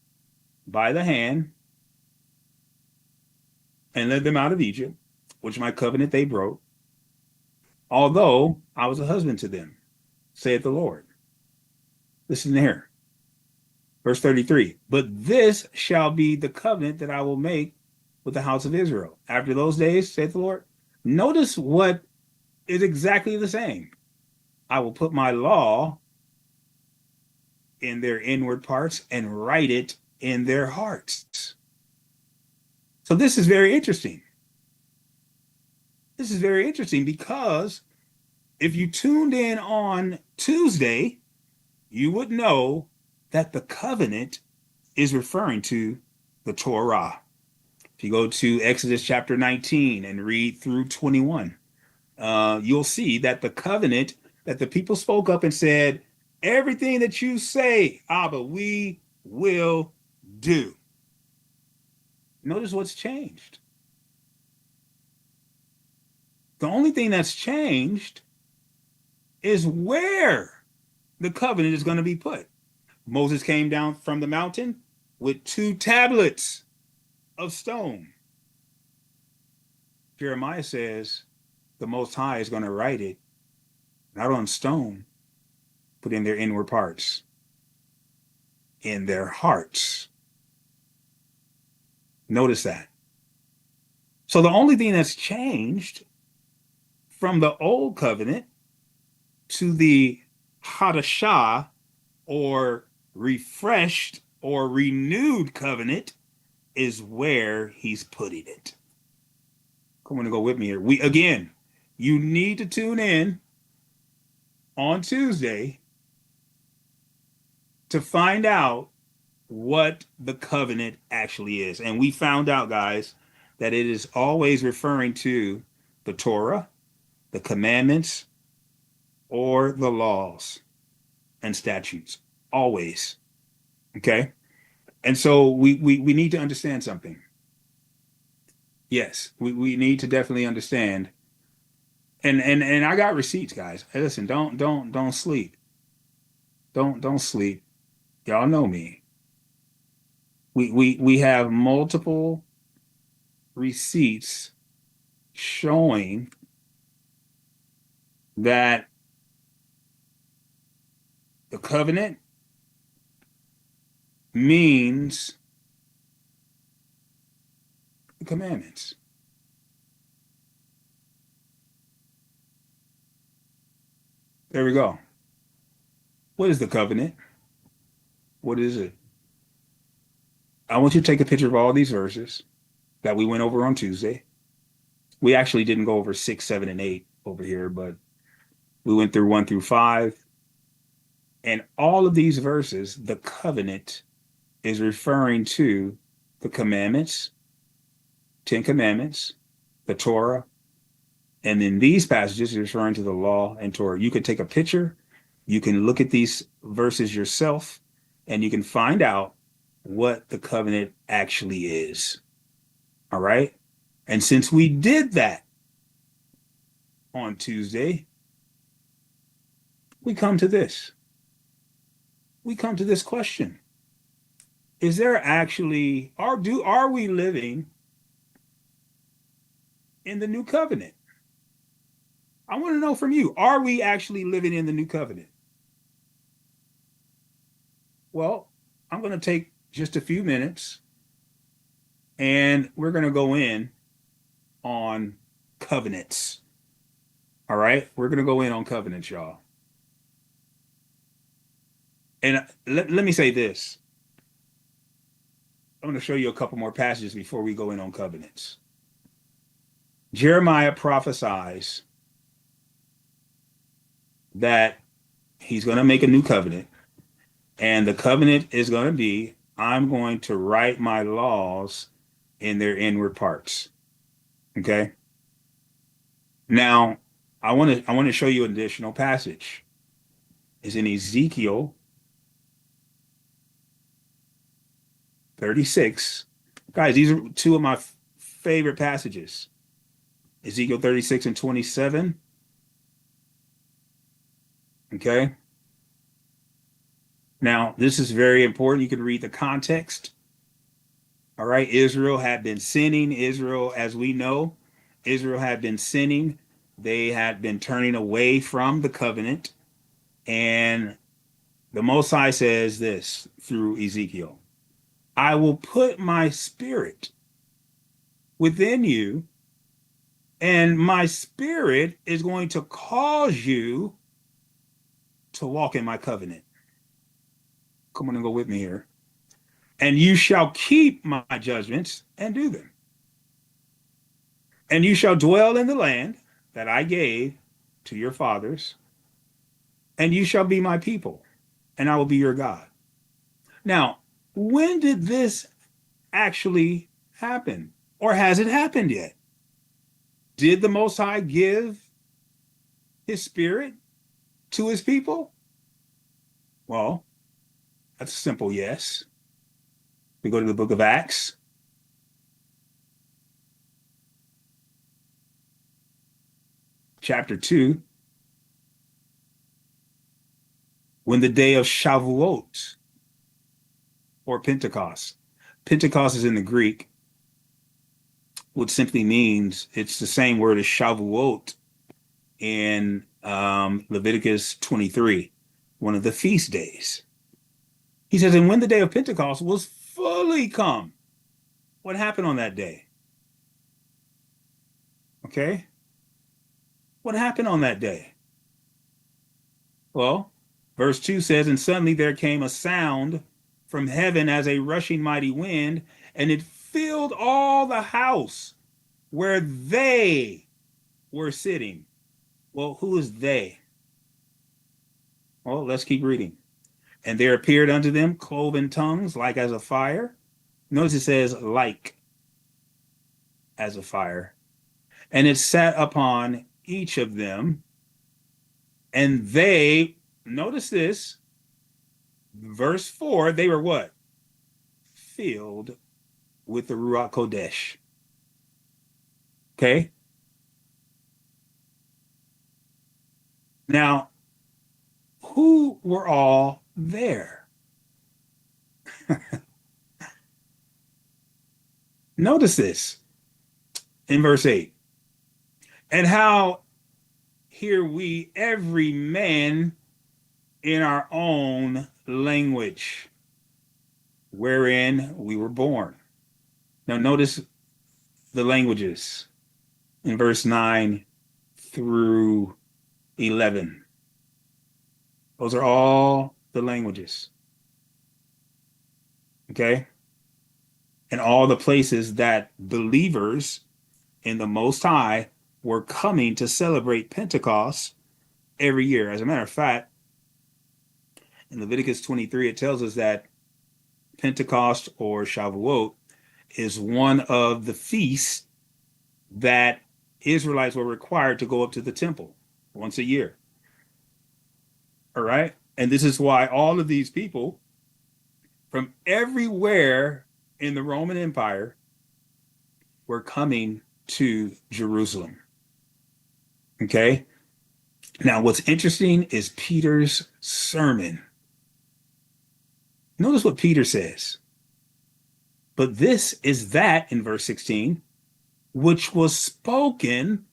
by the hand and led them out of Egypt, which my covenant they broke, although I was a husband to them, saith the Lord. Listen here. Verse 33, but this shall be the covenant that I will make with the house of Israel. After those days, saith the Lord. Notice what is exactly the same. I will put my law in their inward parts and write it in their hearts. So this is very interesting. This is very interesting because if you tuned in on Tuesday, you would know that the covenant is referring to the Torah. If you go to Exodus chapter 19 and read through 21, you'll see that the covenant that the people spoke up and said, everything that you say, Abba, we will do. Notice what's changed. The only thing that's changed is where the covenant is going to be put. Moses came down from the mountain with 2 tablets of stone. Jeremiah says the Most High is going to write it, not on stone, but in their inward parts, in their hearts. Notice that. So the only thing that's changed from the old covenant to the Hadashah, or refreshed or renewed covenant, is where he's putting it. Come on and go with me here. You need to tune in on Tuesday to find out what the covenant actually is. And we found out, guys, that it is always referring to the Torah, the commandments, or the laws and statutes. Always. Okay? And so we need to understand something. Yes, we need to definitely understand. And I got receipts, guys. Hey, listen, don't sleep. Don't sleep. Y'all know me. We have multiple receipts showing that the covenant means the commandments. There we go. What is the covenant? What is it? I want you to take a picture of all these verses that we went over on Tuesday. We actually didn't go over 6, 7, and 8 over here, but we went through 1 through 5. And all of these verses, the covenant is referring to the commandments, 10 commandments, the Torah, and in these passages, it's referring to the law and Torah. You could take a picture, you can look at these verses yourself, and you can find out what the covenant actually is. All right. And since we did that on Tuesday, we come to this. We come to this question. Is there actually, are we living in the new covenant? I want to know from you, are we actually living in the new covenant? Well, I'm going to take just a few minutes and we're going to go in on covenants. All right. We're going to go in on covenants, y'all. And let me say this. I'm going to show you a couple more passages before we go in on covenants. Jeremiah prophesies that he's going to make a new covenant, and the covenant is going to be, I'm going to write my laws in their inward parts. Okay. Now, I want to show you an additional passage. It's in Ezekiel 36. Guys, these are two of my favorite passages. Ezekiel 36 and 27. Okay. Now, this is very important. You can read the context. All right. Israel had been sinning. Israel, as we know, Israel had been sinning. They had been turning away from the covenant. And the Most High says this through Ezekiel: I will put my spirit within you, and my spirit is going to cause you to walk in my covenant. Come on and go with me here. And you shall keep my judgments and do them. And you shall dwell in the land that I gave to your fathers, and you shall be my people, and I will be your God. Now, when did this actually happen? Or has it happened yet? Did the Most High give his spirit to his people? Well, that's a simple yes. We go to the book of Acts. Chapter 2. When the day of Shavuot, or Pentecost. Pentecost is in the Greek, which simply means it's the same word as Shavuot in Leviticus 23, one of the feast days. He says, and when the day of Pentecost was fully come, what happened on that day? Okay. What happened on that day? Well, verse 2 says, and suddenly there came a sound from heaven as a rushing mighty wind, and it filled all the house where they were sitting. Well, who is they? Well, let's keep reading. And there appeared unto them cloven tongues like as a fire. Notice it says like as a fire. And it sat upon each of them. And they, notice this, verse 4, they were what? Filled with the Ruach Kodesh. Okay. Now, who were all there? Notice this in verse 8. And how hear we every man in our own language wherein we were born. Now, notice the languages in verse 9 through 11. Those are all the languages. Okay? And all the places that believers in the Most High were coming to celebrate Pentecost every year. As a matter of fact, in Leviticus 23, it tells us that Pentecost or Shavuot is one of the feasts that Israelites were required to go up to the temple once a year. All right. And this is why all of these people from everywhere in the Roman Empire were coming to Jerusalem. Okay. Now, what's interesting is Peter's sermon. Notice what Peter says. But this is that, in verse 16, which was spoken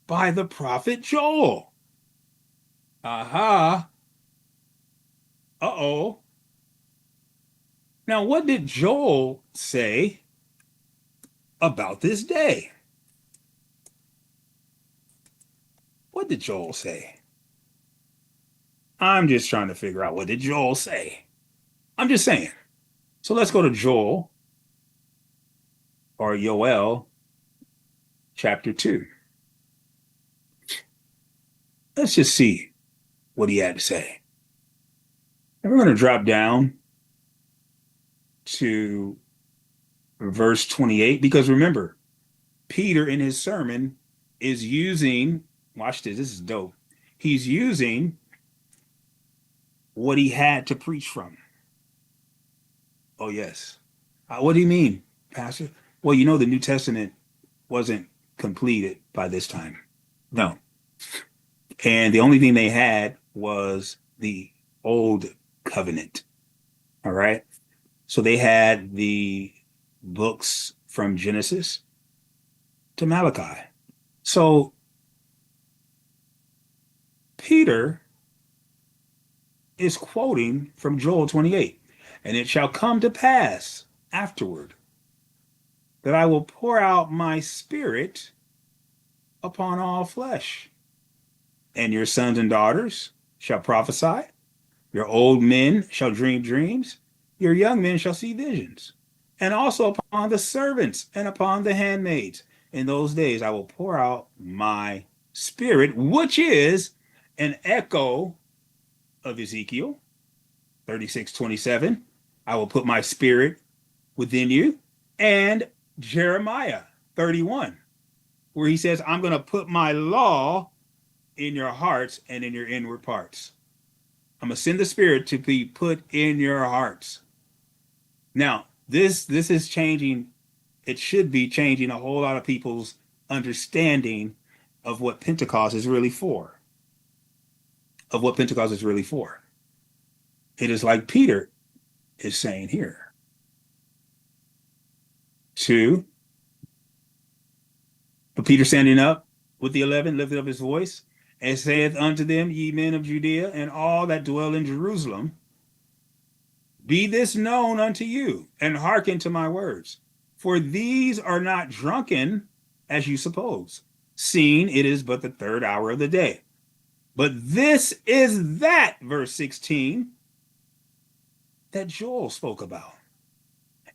by the prophet Joel. Aha. Uh-oh. Now, what did Joel say about this day? What did Joel say? I'm just trying to figure out, what did Joel say? I'm just saying. So let's go to Joel, or Yoel, chapter 2. Let's just see what he had to say. And we're going to drop down to verse 28, because remember, Peter in his sermon is using, watch this is dope. He's using what he had to preach from. Oh, yes. What do you mean, Pastor? Well, you know, the New Testament wasn't completed by this time. No. And the only thing they had was the old covenant. All right. So they had the books from Genesis to Malachi. So Peter is quoting from Joel 28. And it shall come to pass afterward that I will pour out my spirit upon all flesh. And your sons and daughters shall prophesy. Your old men shall dream dreams. Your young men shall see visions. And also upon the servants and upon the handmaids. In those days I will pour out my spirit, which is an echo of Ezekiel 36:27. I will put my spirit within you. And Jeremiah 31, where he says, I'm going to put my law in your hearts and in your inward parts. I'm going to send the spirit to be put in your hearts. Now, this is changing. It should be changing a whole lot of people's understanding of what Pentecost is really for. Of what Pentecost is really for. It is like Peter is saying here. 2, but Peter standing up with the 11 lifted up his voice and saith unto them, ye men of Judea and all that dwell in Jerusalem, be this known unto you, and hearken to my words. For these are not drunken, as you suppose, seeing it is but the 3rd hour of the day. But this is that, verse 16, that Joel spoke about.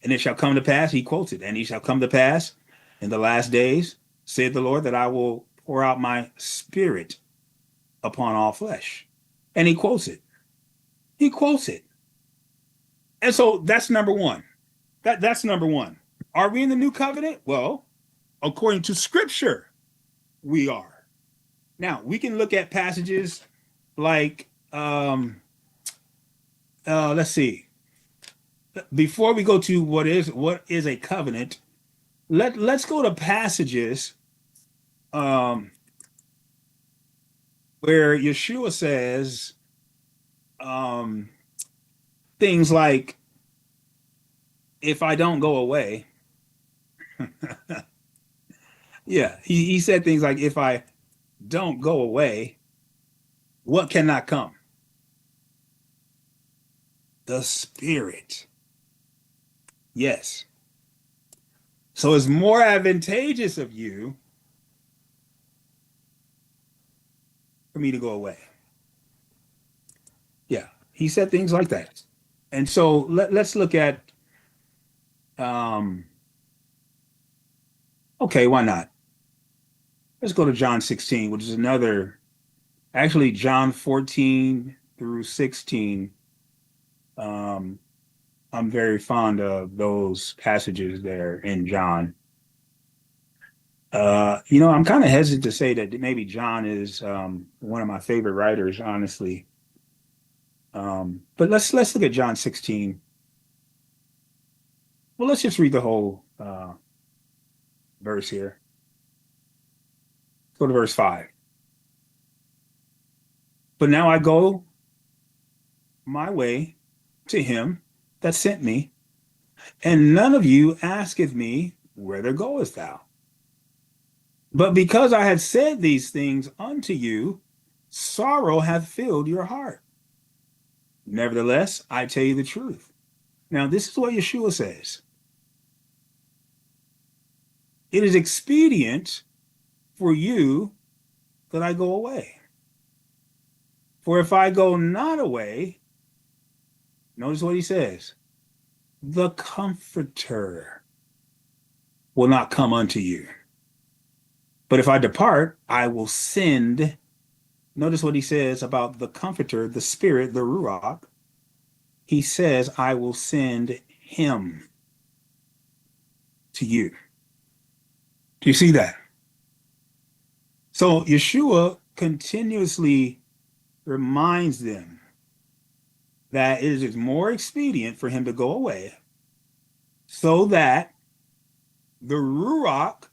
And it shall come to pass, he quotes it, and it shall come to pass in the last days, saith the Lord, that I will pour out my spirit upon all flesh. And he quotes it. He quotes it. And so that's number one. That's number one. Are we in the new covenant? Well, according to scripture, we are. Now, we can look at passages like, let's see. Before we go to what is a covenant, let's go to passages where Yeshua says things like, if I don't go away. Yeah, he said things like, if I don't go away, what cannot come? The Spirit. Yes. So it's more advantageous of you for me to go away. Yeah, he said things like that. And so let's look at, okay, why not? Let's go to John 16, which is actually John 14 through 16. I'm very fond of those passages there in John. I'm kind of hesitant to say that maybe John is one of my favorite writers, honestly. But let's look at John 16. Well, let's just read the whole verse here. Go to verse 5. But now I go my way to him that sent me, and none of you asketh me, whither goest thou? But because I have said these things unto you, sorrow hath filled your heart. Nevertheless, I tell you the truth. Now, this is what Yeshua says. It is expedient for you that I go away. For if I go not away, notice what he says, the Comforter will not come unto you. But if I depart, I will send. Notice what he says about the Comforter, the Spirit, the Ruach. He says, I will send him to you. Do you see that? So Yeshua continuously reminds them that it is more expedient for him to go away so that the Ruach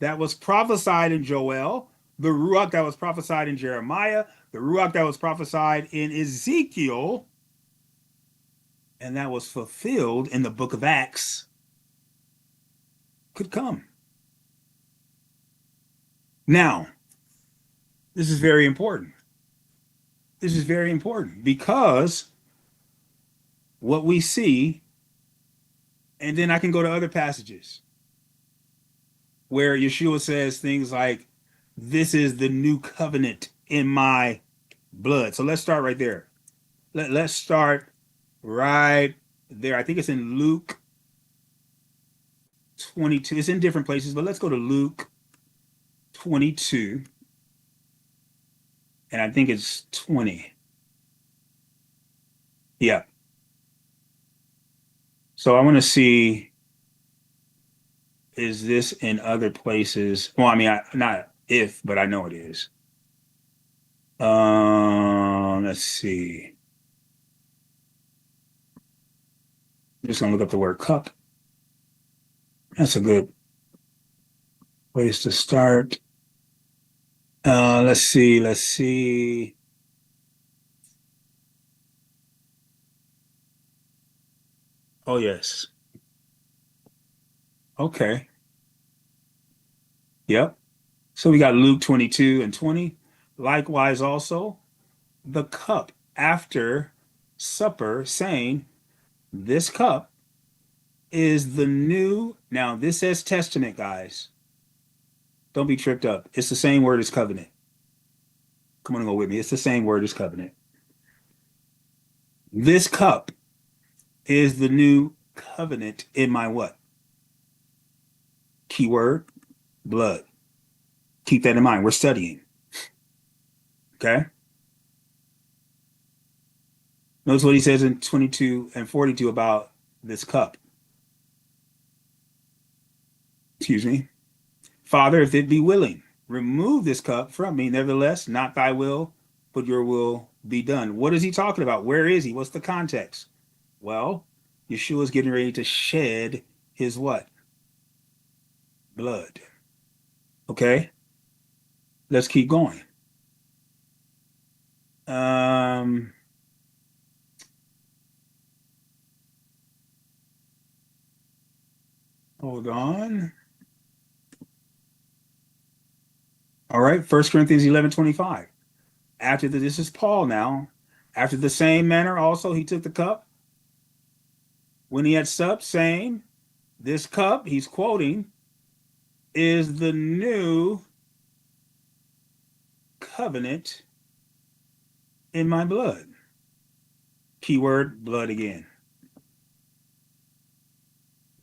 that was prophesied in Joel, the Ruach that was prophesied in Jeremiah, the Ruach that was prophesied in Ezekiel, and that was fulfilled in the book of Acts, could come. Now, this is very important. This is very important because what we see, and then I can go to other passages where Yeshua says things like, this is the new covenant in my blood. So let's start right there. Let's start right there. I think it's in Luke 22. It's in different places, but let's go to Luke 22. And I think it's 20. Yeah. So I want to see, is this in other places? Well, I mean, not if, but I know it is. Let's see. I'm just gonna look up the word cup. That's a good place to start. Let's see. Let's see. Oh, yes. Okay. Yep. So we got Luke 22 and 20. Likewise, also the cup after supper, saying, this cup is the new. Now, this says testament, guys. Don't be tripped up. It's the same word as covenant. Come on and go with me. It's the same word as covenant. This cup is the new covenant in my what? Keyword, blood. Keep that in mind. We're studying. Okay. Notice what he says in 22 and 42 about this cup. Excuse me. Father, if it be willing, remove this cup from me. Nevertheless, not thy will, but your will be done. What is he talking about? Where is he? What's the context? Well, Yeshua is getting ready to shed his what? Blood. Okay. Let's keep going. Um, Hold on. All right, 1 Corinthians 11:25. This is Paul now. After the same manner also he took the cup when he had supped, saying, this cup, he's quoting, is the new covenant in my blood. Keyword, blood again.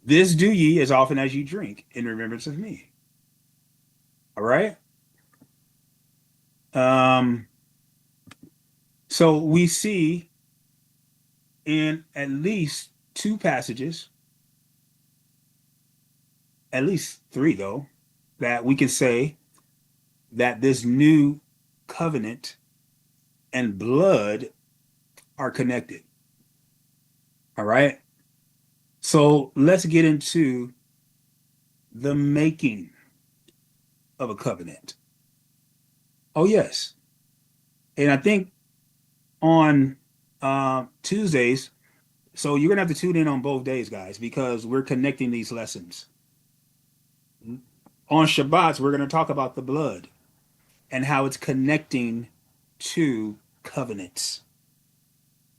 This do ye as often as you drink in remembrance of me. All right. So we see in at least two passages, at least three though, that we can say that this new covenant and blood are connected. All right. So let's get into the making of a covenant. Oh, yes. And I think on Tuesdays, so you're going to have to tune in on both days, guys, because we're connecting these lessons. On Shabbats, we're going to talk about the blood and how it's connecting to covenants.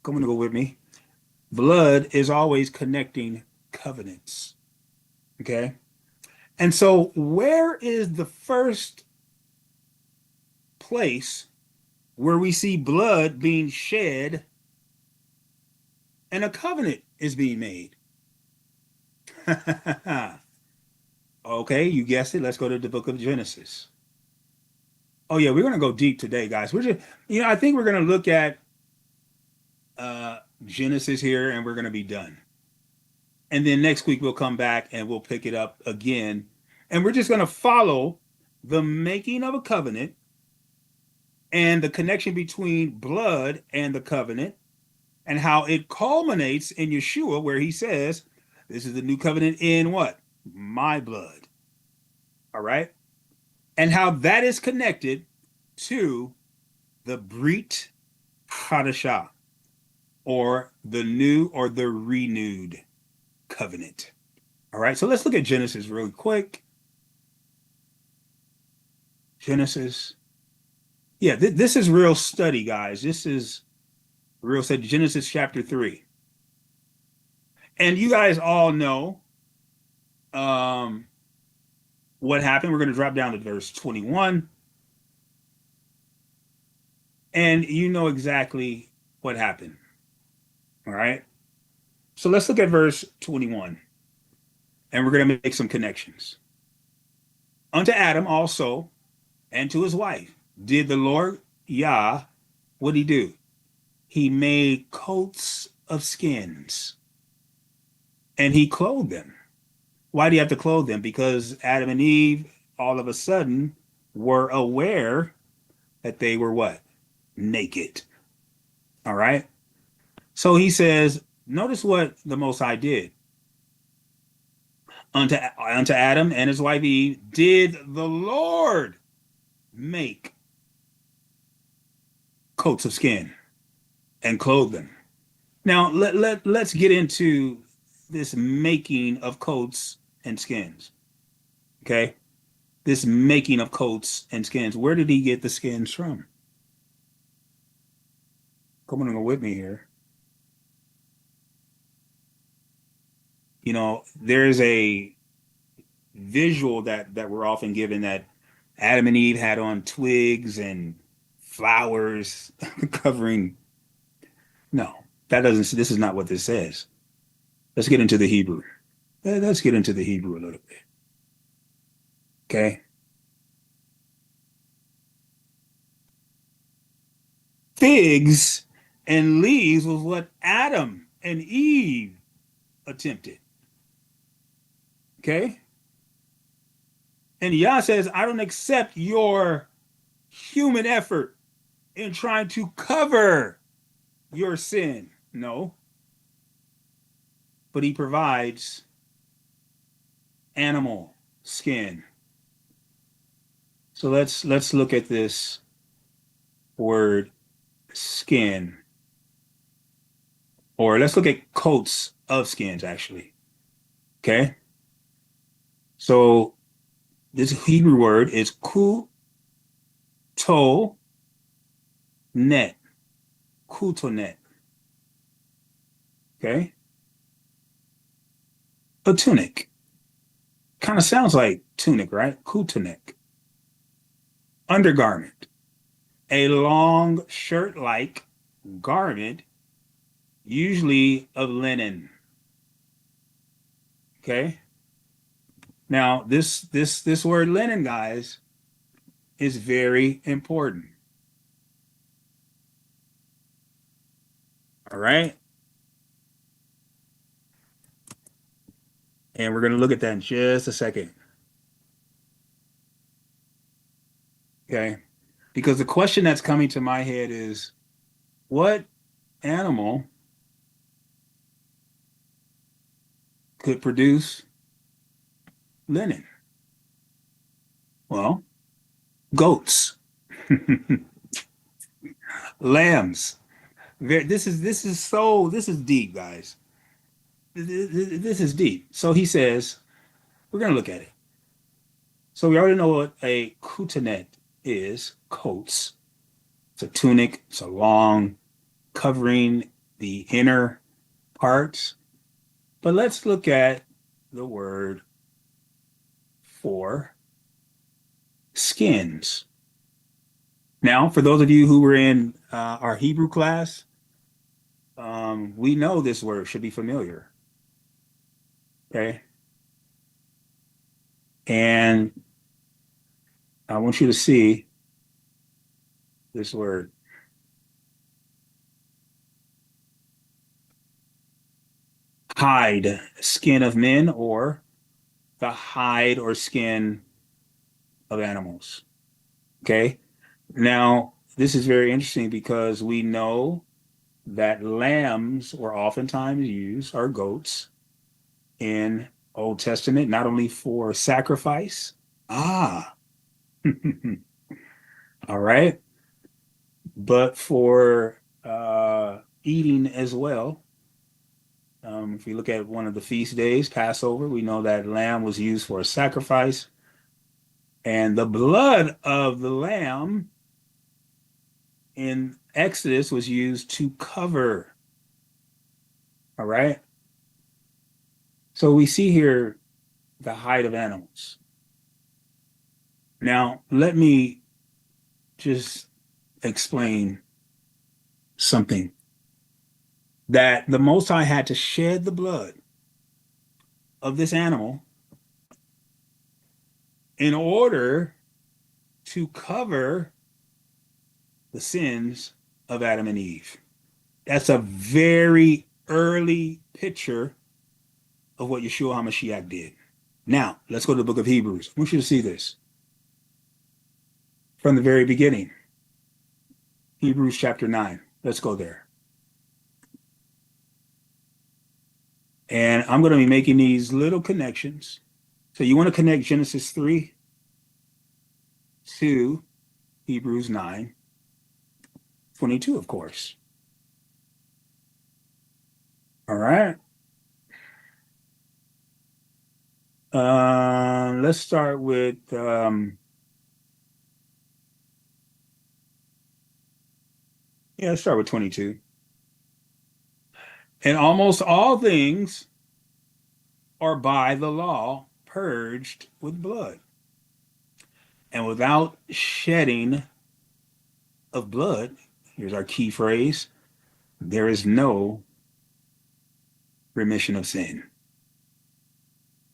Come on, go with me. Blood is always connecting covenants. Okay. And so, where is the first place where we see blood being shed and a covenant is being made? Okay, you guessed it. Let's go to the book of Genesis. Oh, yeah, we're going to go deep today, guys. We're just, I think we're going to look at Genesis here and we're going to be done. And then next week we'll come back and we'll pick it up again. And we're just going to follow the making of a covenant and the connection between blood and the covenant and how it culminates in Yeshua, where he says, this is the new covenant in what? My blood. All right. And how that is connected to the Brit Hadashah, or the new or the renewed covenant. All right. So let's look at Genesis really quick. Genesis. Yeah, this is real study, guys. This is real study. Genesis chapter 3. And you guys all know um, what happened. We're going to drop down to verse 21. And you know exactly what happened. All right. So let's look at verse 21. And we're going to make some connections. Unto Adam also, and to his wife, did the Lord Yah, what did he do? He made coats of skins and he clothed them. Why do you have to clothe them? Because Adam and Eve all of a sudden were aware that they were what? Naked. All right. So he says, notice what the Most High did. Unto Adam and his wife Eve did the Lord make coats of skin and clothe them. Now let's get into this making of coats and skins. Okay. This making of coats and skins. Where did he get the skins from? Come on with me here. There's a visual that we're often given that Adam and Eve had on twigs and flowers covering. No, that doesn't, this is not what this says. Let's get into the Hebrew. Let's get into the Hebrew a little bit. Okay. Figs and leaves was what Adam and Eve attempted. Okay. And Yah says, I don't accept your human effort in trying to cover your sin. No. But he provides animal skin. So let's look at this word skin. Or let's look at coats of skins, actually. Okay. So this Hebrew word is ku to net. Kutonet. Okay. A tunic. Kind of sounds like tunic, right? Kutonek. Undergarment. A long shirt-like garment, usually of linen. Okay. Now, this word linen, guys, is very important. All right. And we're going to look at that in just a second. Okay. Because the question that's coming to my head is what animal could produce linen? Well, goats, lambs. This is deep, guys. This is deep. So he says, we're going to look at it. So we already know what a coutinet is, coats. It's a tunic, it's a long covering the inner parts. But let's look at the word for skins. Now, for those of you who were in our Hebrew class, we know this word should be familiar. Okay. And I want you to see this word. Hide, skin of men, or the hide or skin of animals. Okay. Now, this is very interesting because we know that lambs were oftentimes used, or goats, in Old Testament, not only for sacrifice. Ah, all right, but for eating as well. If you look at one of the feast days, Passover, we know that lamb was used for a sacrifice, and the blood of the lamb in Exodus was used to cover. All right. So we see here the hide of animals. Now, let me just explain something that the Most High had to shed the blood of this animal in order to cover the sins of Adam and Eve. That's a very early picture of what Yeshua HaMashiach did. Now, let's go to the book of Hebrews. I want you to see this from the very beginning. Hebrews chapter 9. Let's go there. And I'm going to be making these little connections. So you want to connect Genesis 3 to Hebrews 9:22, of course. All right. Let's start with let's start with 22. And almost all things are by the law purged with blood. And without shedding of blood, here's our key phrase, there is no remission of sin.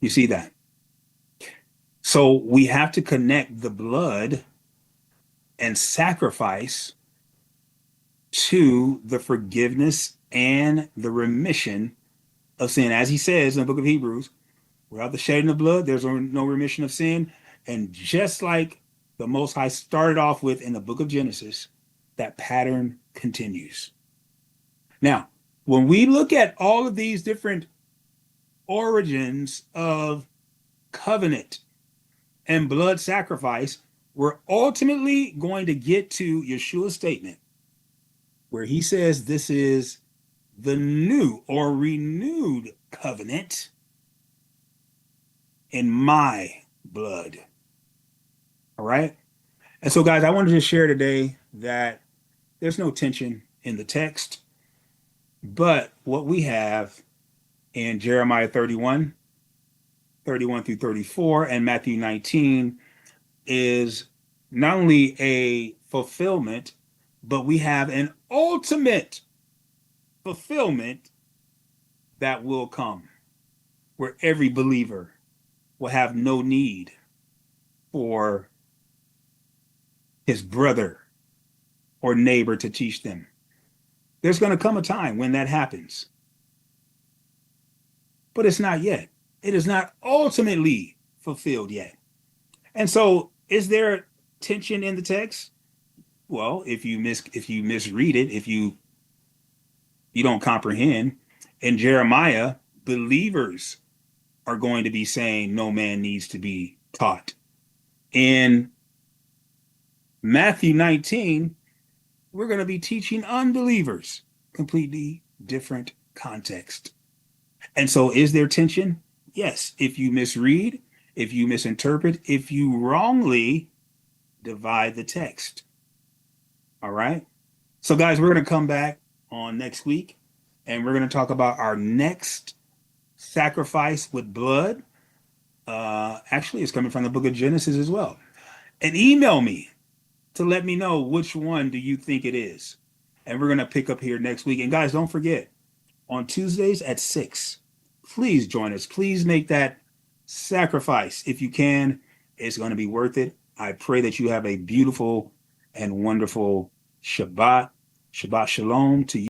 You see that? So we have to connect the blood and sacrifice to the forgiveness and the remission of sin. As he says in the book of Hebrews, without the shedding of blood, there's no remission of sin. And just like the Most High started off with in the book of Genesis, that pattern continues. Now, when we look at all of these different origins of covenant and blood sacrifice, we're ultimately going to get to Yeshua's statement where he says this is the new or renewed covenant in my blood. All right. And so, guys, I wanted to share today that there's no tension in the text, but what we have in Jeremiah 31, 31 through 34, and Matthew 19 is not only a fulfillment, but we have an ultimate fulfillment that will come where every believer will have no need for his brother or neighbor to teach them. There's going to come a time when that happens, but it's not yet. It is not ultimately fulfilled yet. And so, is there tension in the text? Well, if you misread it, if you don't comprehend, in Jeremiah, believers are going to be saying no man needs to be taught. In Matthew 19, we're going to be teaching unbelievers. Completely different context. And so, is there tension? Yes. If you misread, if you misinterpret, if you wrongly divide the text. All right. So, guys, we're going to come back on next week and we're going to talk about our next sacrifice with blood. Actually, it's coming from the book of Genesis as well. And email me to let me know which one do you think it is. And we're going to pick up here next week. And guys, don't forget, on Tuesdays at 6, please join us. Please make that sacrifice if you can. It's going to be worth it. I pray that you have a beautiful and wonderful Shabbat. Shabbat Shalom to you.